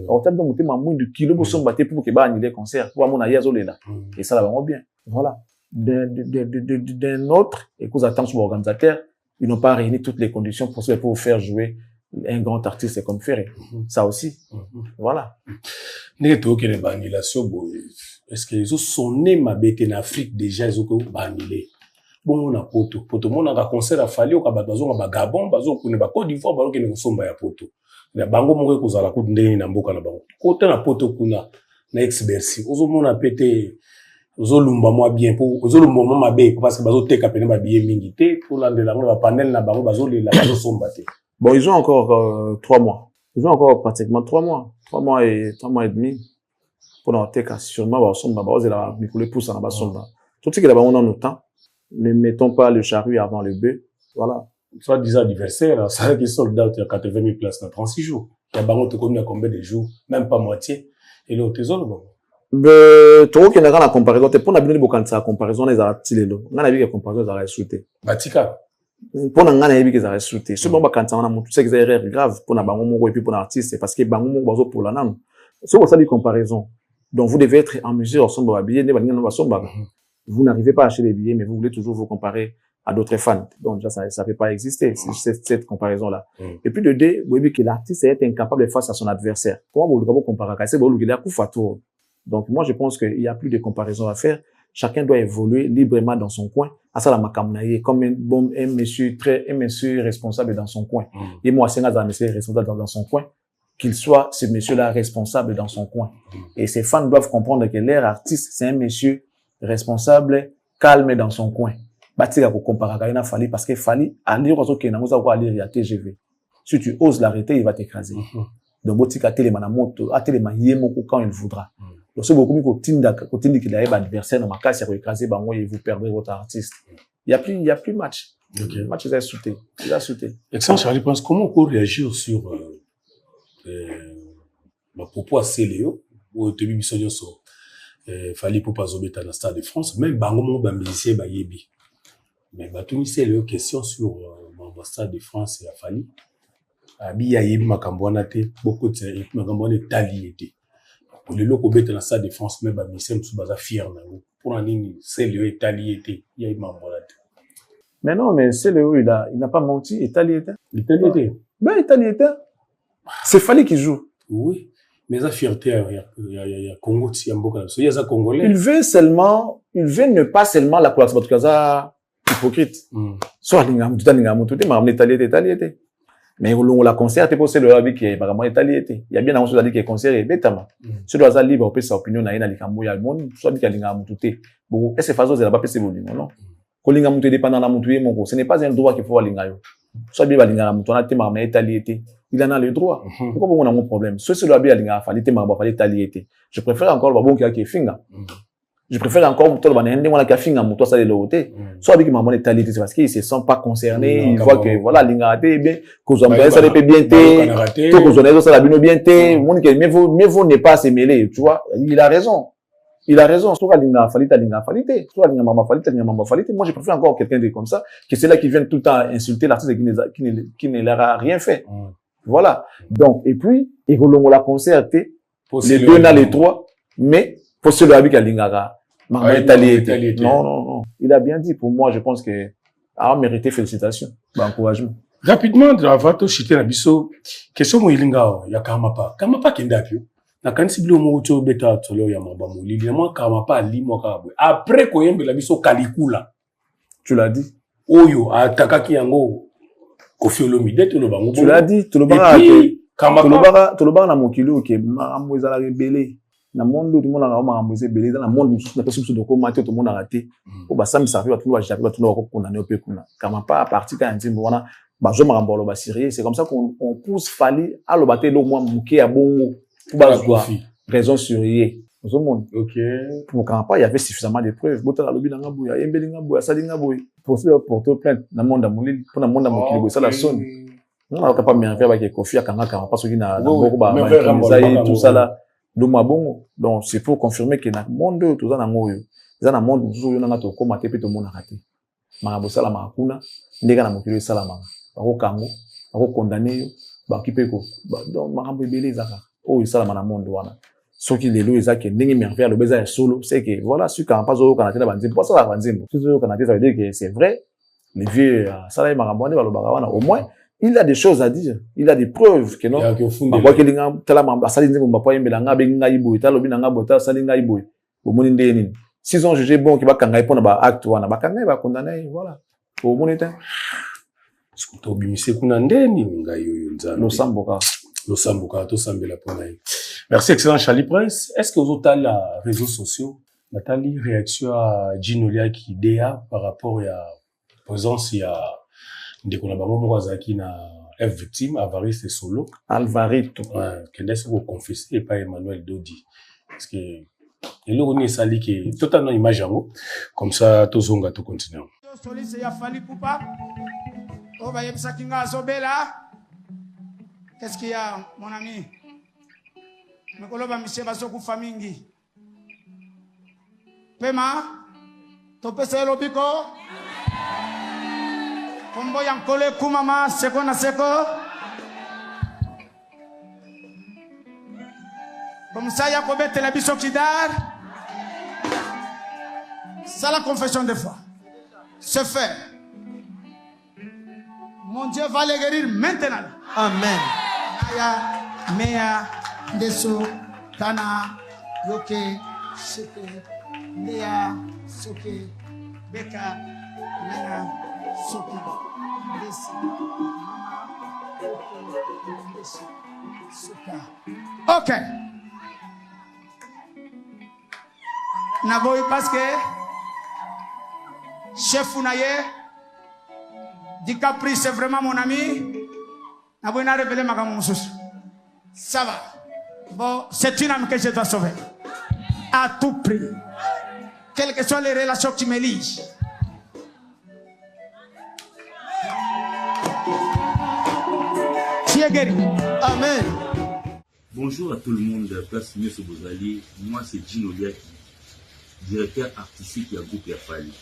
En termes de monter ma moins de kilos pour son battre pour que bah annuler concert pour mon aïe là. Et ça va vraiment bien. Voilà. D'un autre, et que vous attendez sur l'organisateur, ils n'ont pas réuni toutes les conditions possibles pour faire jouer un grand artiste comme Ferré. Ça aussi. Voilà. N'est-ce que les annulations, est-ce qu'ils ont sonné ma bête en Afrique déjà, ils ont annulé? Bon, on a poto, mon a concert à Fali, au Kabazon, à Gabon, Bazon, qu'on est pas Côte d'Ivoire, Bazon, qui ne sont pas à poto. La bango moué, qu'on a la côte d'Inde, Namboka, la bango. Côté la poto, qu'on a, na ex-Bercy. Ozo, mon a pété, ozo lumba moi bien, pour, ozo lumba moi ma bé, parce que Bazon, te kapene ma billet mingité, pour l'andelango, la panel, la bango, Bazon, la Bazon, sont battés. Bon, ils ont encore 3 mois. Ils ont encore pratiquement 3 mois. 3 mois et demi. Pour notre cas, sûrement, Bazon, Bazon, la Nicolas pousse en Bazon. Tout ce qui est là-bas, on a notre temps. Ne mettons pas le charrue avant le bœuf. Voilà. Soit 10 anniversaire, ça qui soldats, il y a 80 000 places dans 36 jours. Il y a bango, tu connais combien de jours? Même pas moitié. Et là, t'es autres, bon. Trop qu'il y a la comparaison, t'es pour n'abîmer beaucoup de sa comparaison, les articles, là. On a vu que la comparaison, ça reste souté. Batika. Pour n'en avoir vu que ça reste souté. Ce bon, quand on a montré, c'est que c'est erreur grave pour n'a bango mongo et puis pour l'artiste, c'est parce que bango mongo pour la nam. C'est pour ça, les comparaisons. Donc, vous devez être en mesure, ensemble, habillé, ne pas ensemble. Vous n'arrivez pas à acheter des billets, mais vous voulez toujours vous comparer à d'autres fans. Donc, déjà, ça peut pas exister, cette comparaison-là. Et puis, de deux, vous voyez que l'artiste est incapable de face à son adversaire. Comment vous comparer à ça? Donc, moi, je pense qu'il y a plus de comparaison à faire. Chacun doit évoluer librement dans son coin, Asala makamnaye comme un monsieur responsable dans son coin. Et moi, c'est un monsieur responsable dans son coin. Qu'il soit ce monsieur-là responsable dans son coin. Et ces fans doivent comprendre que leur artiste, c'est un monsieur responsable, calme dans son coin. Batika ko comparer à Fali parce que Fali, à lire aux autres, à lire, il y a TGV. Si tu oses l'arrêter, il va t'écraser. Donc, Botika Téléman, à Téléman, Yemoko quand il voudra. Donc, c'est beaucoup mieux qu'au Tindi qu'il y a un adversaire dans ma casse, il y a écrasé, et vous perdrez votre artiste. Il y a plus match. Le match, il a sauté. Excellent, Charlie Prince, comment on peut réagir sur, ma propos à Céléo, ou au début, Fali pour pas zobeta dans le Stade de France, même bangomo bambisé bayebi. Mais batuni Céléo question sur le Stade de France et à Fali. Abi yayebi makambwana te, beaucoup de makambwana tali été. Pour les locaux bêtes dans le Stade de France, même bambisé msou baza fier nango. Pour un nini Céléo et tali été, yayebi makambwana te. Mais non, mais Céléo il n'a pas menti, Italie était. L'Italie était. Ben Italie était. C'est Fali qui joue. Oui. Mais la fierté, il y a Congo, il y a beaucoup de Congolais. Il veut ne pas seulement la couleur, parce que ça, hypocrite. Soit l'Italie. Mais on la concert, c'est pour ce que qui est vraiment Italie. Il y a bien un chose à dire que concert est bêtement. Ce doit être libre, on peut sa opinion, na likambo ya monde, soit dit qu'il y a mututé. Bon, est-ce que façon c'est la pas pèse volume, non? Kolinga mutué dépendant la mutué, mon ce n'est pas un droit qu'il faut aller lingayo. Soit bien balinga mutué, on a téma mais Italie. Il en a le droit. Pourquoi on a un problème? Ce doit bien aller fallait téma ba fallait Italie. Je préfère encore le bon qui a finga. Je préfère encore tout le monde on a qui a finga mutué ça de l'autre. Soit bien que maman Italie c'est parce qu'ils se sentent pas concernés, ils voient que voilà linga bien que vous avez ça les bien té, tout que vous avez ça la bien té, monde qui mieux vaut ne pas se mêler, tu vois? Il a raison. Soit linga falite, soit linga mama falite. Moi, je préfère encore quelqu'un de comme ça, que c'est là qui vient tout le temps insulter l'artiste qui ne leur a rien fait. Voilà. Donc, et puis, et on l'a concerté, les deux dans les trois, mais, pour celui avec la linga, non. Il a bien dit, pour moi, je pense que, a mérité félicitations, encouragement. Rapidement, avant de chiter la biso, question mo ilinga, ya Kamapa kendapio. Na kanisi bilo mo ucho beta tolo ya mabamu lili ya mwa Kamapa limo kabwe. Après koyembe la biso kalikula. Tu l'as dit. Oyo atakaki yango Koffi Olomide to lo bango. Tu l'as dit, to lo banga to lo banga na mokilo ke makambo ezala rebele. Na monde tout le monde a makambo ezebele dans le monde na personne de comment tout le monde a raté. O ba sami safi ba tout ba japi ba tout ba condamné au pekuna. Kamapa à partir quand nzimbo wana ba zo makambo lo ba sérieux, c'est comme ça qu'on pousse Fali à lo bater lo mwa muke ya bongo. Pour avoir raison sur yé. Au monde. Ok. Pour Kamapa, il y avait suffisamment de preuves. Bota la lobby dans Ngabouya, Yembeli Ngabouya, Sali Ngabouya. Pour se porter plainte, dans le monde d'Amolil, pour le monde d'Amokili, ça la sonne. On n'a pas bien fait avec Koffi à Kamapa, parce qu'il n'a pas tout ça là. Donc, c'est pour confirmer que dans le monde, tout ça dans le monde, dans le monde, tout ça, tout comme tout le monde a raté. Marabo Sala Marakuna, Ndega Namokili Salama. Bako Kango, bako condamné, bako Kipeko. Donc, Marabo Belé Zaka. Oh, il s'ala dans le monde, voilà. Ce qui est là, que n'engi merveille le baiser solo, c'est que voilà, ce qu'on pas au Canada banzimbo, pas ça la banzimbo. Ce au Canada, ça veut dire que c'est vrai. Les vieux, ça là, marabouane, va le bagawana. Au moins, il a des choses à dire. Il a des preuves que non. Bah, que l'inga, tala mamba, ça l'inga, mamba, pas yembela, nga benga ibo, tala lobi nga bota, ça l'inga ibo. Au moins, indéni. S'ils ont jugé bon, qui va kanga ipo na ba acte wana, ba kanga va condamner, voilà. Au moins, était. Tobi mise kuna ndeni nga yoyo nzano. Losamboka, to sambela pona. Merci, excellent Charlie Prince. Est-ce que vous avez les réseaux sociaux, Nathalie, réaction à Ginolia qui idéa par rapport à la présence, il y a des qui na F victime, Alvarito et Solo. Alvarito. Ouais, qu'est-ce que vous confessez et pas Emmanuel Dodi. Parce que, il y a une sali qui est totalement image en haut. Comme ça, tout le monde continue. Qu'est-ce qu'il y a, mon ami? Mekoloba monsieur basoku famingi. Pema, topese lobiko. Kombo yankole kumama seko na seko. Comme ça Yakobe telebiso kidar. C'est la confession de foi. C'est fait. Mon Dieu va les guérir maintenant. Amen. Aya mea Deso, Tana, Yoke, Sheke, Lea, Soke, Beka, Nana Soki. Ok. Naboy parce que chef Unaye DiCaprio c'est vraiment mon ami. Naboy n'a révélé ma gamme. Ça va. Bon, c'est une âme que je dois sauver. À tout prix. Quelles que soient les relations que tu me lies. Tu es guéri. Amen. Bonjour à tout le monde, place M. Bozali. Moi, c'est Gino Liaki, directeur artistique du groupe Yafali.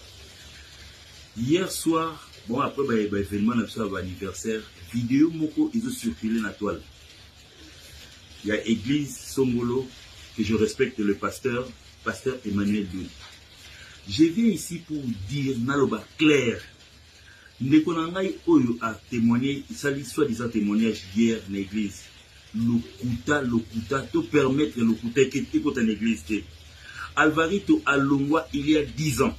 Hier soir, bon, après l'événement anniversaire, vidéo moko ils ont circulé dans la toile. Il y a Église Songolo, que je respecte le pasteur Emmanuel Doud. Je viens ici pour dire, naloba clair, Nekonangai Oyo a témoigné, ça dit soi-disant témoignage hier dans l'église. Lokuta, te permettre Lokuta qui était dans l'église. Alvarito Alongwa il y a 10 ans.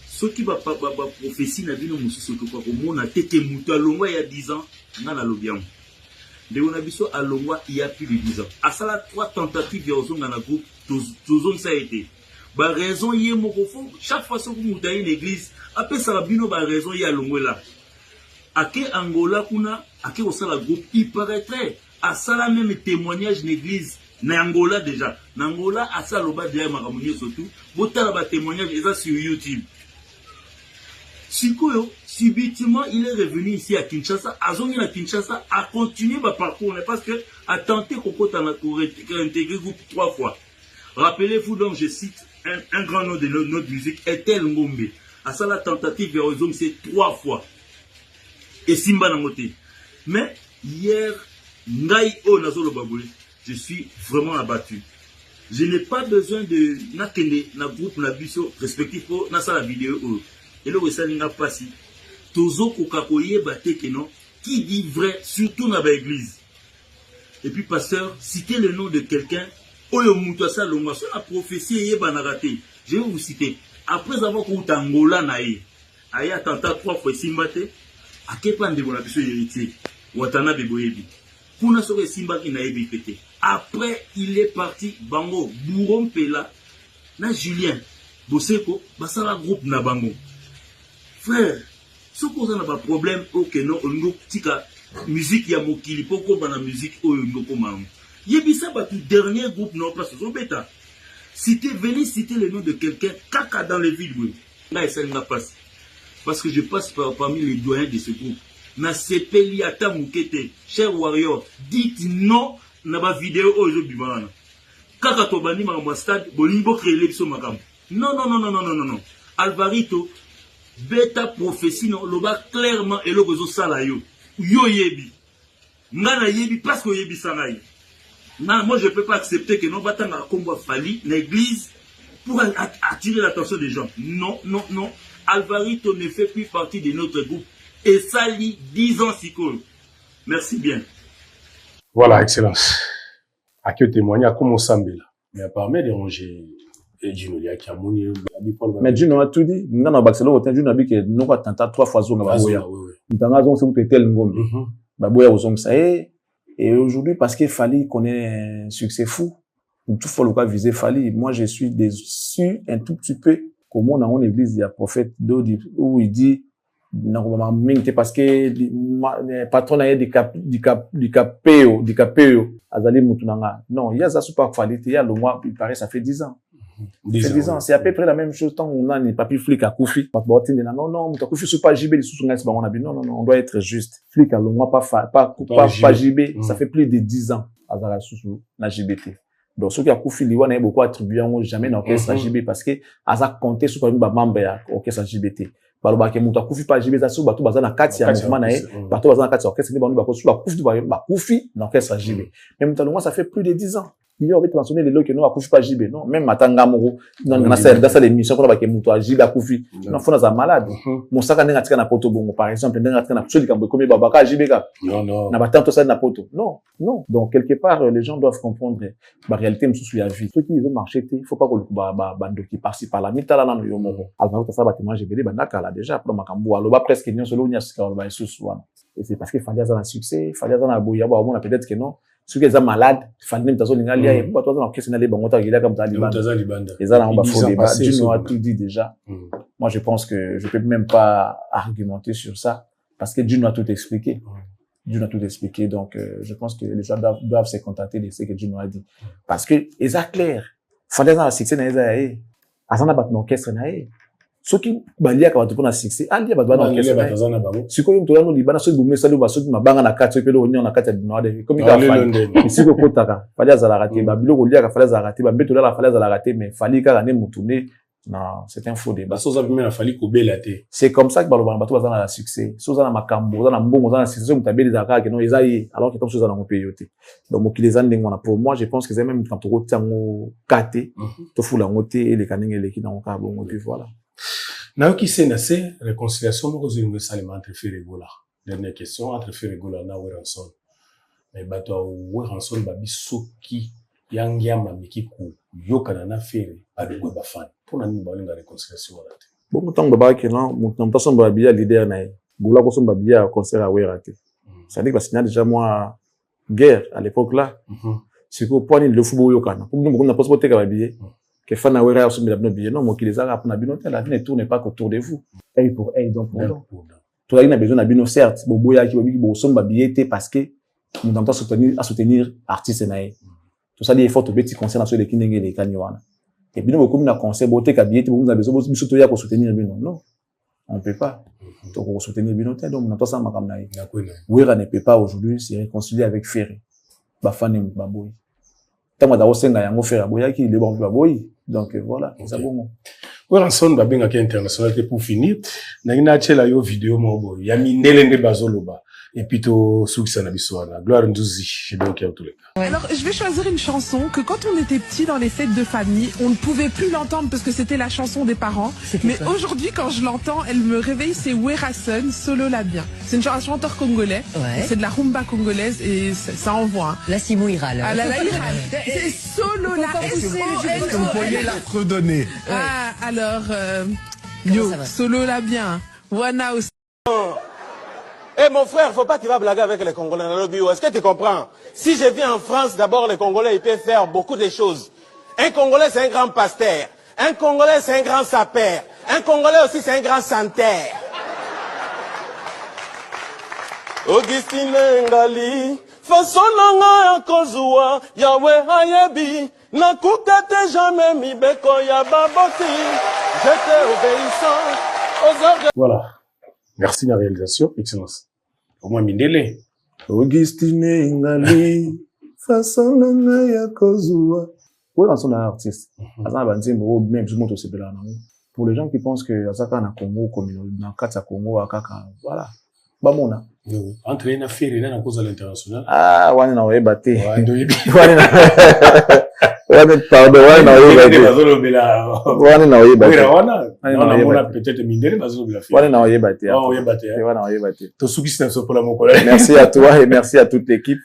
Ce qui va pas prophétie n'a vu nos moussous que quoi au monde a été moutou Alongwa il y a 10 ans, n'a la lobiam. De on a vu ça Alongwa il y a plus de 10 ans. À ça la 3 tentatives de dans la groupe, tous ça a été. Bah raison y est mon fond, chaque fois que vous moutez une église, après ça la bino bah raison y a Alongwa là. À quel Angola kuna, à quel ça la groupe il paraîtrait. À ça la même témoignage l'église Nangola déjà. Nangola à ça l'oba déjà makamouni surtout. Bota la témoignage et ça sur YouTube. Sikoyo, subitement il est revenu ici à Kinshasa. Azongi à Kinshasa a continué ma parcours parce que a tenté qu'on peut intégrer le groupe 3 fois. Rappelez-vous donc je cite un grand nom de notre musique Etel Ngombe. À ça la tentative vers Ozom c'est 3 fois. Et Simba Namote. Mais hier je suis vraiment abattu. Je n'ai pas besoin de na groupe na biso respectif pour na la vidéo et le ça n'a pas si tozo kokakoye bate que non qui dit vrai surtout dans l'église. Et puis pasteur citez le nom de quelqu'un oyo muto ça longa sur la prophétie yeba na raté. Je vais vous citer après avoir couru Angola nae aya tenta 3 fois simbate akepa ndebo na biso héritier watana beboyebi. Après, il est parti, Bango, Bouron Pela, na Julien, Boseko, Basala groupe na Bango. Frère, ce qu'on a pas problème, ok, non, on nous tika musique ya mokili, pourquoi la musique, oh, on nous commande. Yebisa, bah, tout dernier groupe, non, place, au bêta. Venez citer le nom de quelqu'un, caca dans les villes, oui. Là, ça n'a pas. Parce que je passe parmi les doyens de ce groupe. Na sepeli ata mukete cher warrior dites non na ba vidéo ozo bibana kaka to bani ma stade bolimbo créer biso makam non Alvarito beta prophétie no loba clairement et logo sala yo yebi ngana yebi parce que yebi sangai na moi je peux pas accepter que non batanga kombo fali l'église pour attirer l'attention des gens non Alvarito ne fait plus partie de notre groupe. Et ça lit 10 ans si cool. Merci bien. Voilà, excellence. À que témoigner à comment Sambela. Mais apparemment, déranger Gino Liaki a mouni. Mais Gino a tout dit. Nous avons Barcelone, Gino a dit que nous avons tenté 3 fois Zonga Baboya. Nous avons dit que tel Ngombe. Baboya au Zonga ça est. Et aujourd'hui, parce qu'il fallait qu'on ait un succès fou, tout faut le cas viser Fali. Moi, je suis déçu un tout petit peu. Comment on a une église, il y a prophète Dodi, où il dit, parce que le patron a dit capéo azali mutunanga non il y a ça super qualité il y a le mois il paraît ça fait 10 ans 10 ans c'est à peu près la même chose tant on a ni papier flic à Koufi non muta Koufi super JB non on doit être juste flic à le mois pas JB ça fait plus de 10 ans azala sous na JBT donc ceux qui a Koufi liwa na beaucoup attribué jamais dans orchestre JB parce que aza compter sur ba membre ya orchestre JBT baloba ke muta Koufi pa JB za so bato baza na kati ya mouvement na bato baza na kati ya orchestre ni bandu bako so ba Koufi na orchestre JB mais muta longa ça fait plus de 10 ans il y a mentionné les lois que nous a couché pas JB, non, même Matanga Moro, dans ça l'émission, qu'on a mouto à JB a couché, non, faut n'a malade. Mon sac n'a tika na poto bongo, par exemple, n'a tika na kusudi kambo, comme babaka JB ka. Non. N'a pas tant ça na poto. Non. Donc, quelque part, les gens doivent comprendre, la réalité, sous la vie. Ceux qui ont marché, il faut pas que le bando qui passe par la mitala na yo moro. Alors, ça va te manger BD, banaka là, déjà, pour makambo, alors, presque, n'y a solo, n'y a ce qu'on va sous soi. Et c'est parce qu'il fallait avoir un succès, il fallait avoir un boya, bon, peut-être que non. Ceux qui sont malades, il fallait même t'asso l'ingalia, et pas toi, dans la question d'aller, bon, il a comme ça, les gens ont faux débat. Juno a tout dit déjà. Moi, je pense que je peux même pas argumenter sur ça, parce que Juno a tout expliqué. Juno a tout expliqué, donc, je pense que les gens doivent se contenter de ce que Juno a dit. Parce que, ils sont clairs. Il fallait avoir un succès dans les aïe. Asana bat l'orchestre naïe. Ceux qui balia quand tu prends un succès, ali bat l'orchestre naïe. Si quoi tu no libana ceux goumé salut ba ceux qui mabanga na carte que l'onion na carte de noade comme il a fait. Si ko kotaka, fallait za la rater, ba bilo ko lia ka fallait za rater, ba beto la fallait za la rater, mais fallait ka ne mutuné. Non, c'est un faux débat. Ça même la fallait ko belaté. C'est comme ça que baloba bato bazana la succès. Soza na makambo, za na mbongo, za na succès, mutabeli za ka que non ezayi alors que comme soza na mopeyote. Donc mokileza ndengona pour moi, je pense que c'est même quand tu rotango kate, to fula ngote et les kanenge les qui na ka bongo puis voilà. Naoki c'est réconciliation nous aux salement entre Ferregola. Dernière question entre Ferregola na Weranson. Mais bato Weranson babi soki yangia mamiki ku yokana na fere adego ba fan. Pour na nimba la réconciliation wala te. Bon mutango baba ke non mutango son babia leader na bula ko son babia concert à Werate. Ça dit que signé déjà moi guerre à l'époque là. C'est que pour le football yokana. Pour nous on a pas possibilité ka babia. Que fan awera ya sombi labno billet non mo ki les arabes na bino la vie ne tourne pas autour de vous œil pour œil donc toi il a besoin na bino certes bo boya ki bobi bo somba billet parce que nous entend soutenir artiste naé tout ça dit effort to beti concert na so de kinenge les kanywana et bino bo comme na concert bo te ka billet bo vous avez besoin biso to ya ko soutenir bino non on peut pas donc on soutenir bino donc on entend ça makam naé Wera ne peut pas aujourd'hui se réconcilier avec Ferré ba fan ba boy tama da osenga yango Ferré boya ki le bon ba boy. Donc voilà, c'est bon. Weranson babenga ki international pour finir. Na ina chela yo vidéo mobo. Ya mindele nde bazoloba. Et puis to succès na biswana. Gloire Ndouzi, je bien au tous les cas. Alors, je vais choisir une chanson que quand on était petit dans les fêtes de famille, on ne pouvait plus l'entendre parce que c'était la chanson des parents. Mais aujourd'hui, quand je l'entends, elle me réveille, c'est Weranson, Solo la bien. C'est un chanteur congolais. Ouais. C'est de la rumba congolaise et ça envoie. Hein. La Simou Iral. Ah, la Iral. C'est Solo la Vous pourriez la redonner. Ah, alors, yo, Solo la bien. Wana aussi. Eh mon frère, faut pas que tu vas blaguer avec les Congolais dans le bio. Est-ce que tu comprends? Si je viens en France, d'abord les Congolais, ils peuvent faire beaucoup de choses. Un Congolais, c'est un grand pasteur. Un Congolais, c'est un grand sapeur. Un Congolais aussi, c'est un grand santerre. Augustine Ngali, façon nanga kozua, Yahweh hayebi, na kutete jamais mi beko ya baboti. J'étais obéissant aux ordres. Voilà. Merci de la réalisation, excellence. Au moins mindele. Augustine Ngali, façon nanga ya kozua. Oui, on est un artiste. Même tout le monde aussi là. Pour les gens qui pensent que Azaka na Congo, comme dans Katsa Congo, Akaka, voilà. Bamona. Entre une affaire et une cause à l'international. Ah, on est en ébatté. Pardon, on est en ébatté. On est en ébatté. On a peut-être mindé, mais on est en ébatté. On est ébatté. On est en ébatté. Merci à toi et merci à toute l'équipe.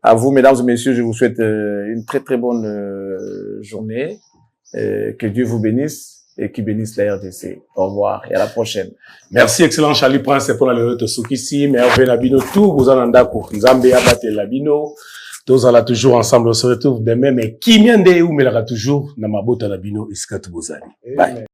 À vous, mesdames et messieurs, je vous souhaite une très très bonne journée. Que Dieu vous bénisse. Et qui bénisse la RDC. Au revoir et à la prochaine. Merci, excellent Charlie Prince, pour la lerote Soukissi, Merveille Labino, tout, vous en andako, Nzambe Abate Labino, tous là toujours ensemble, on se retrouve demain, mais qui m'y ende ou me l'aura toujours, Namabota Labino, Iskatu Bozali. Bye.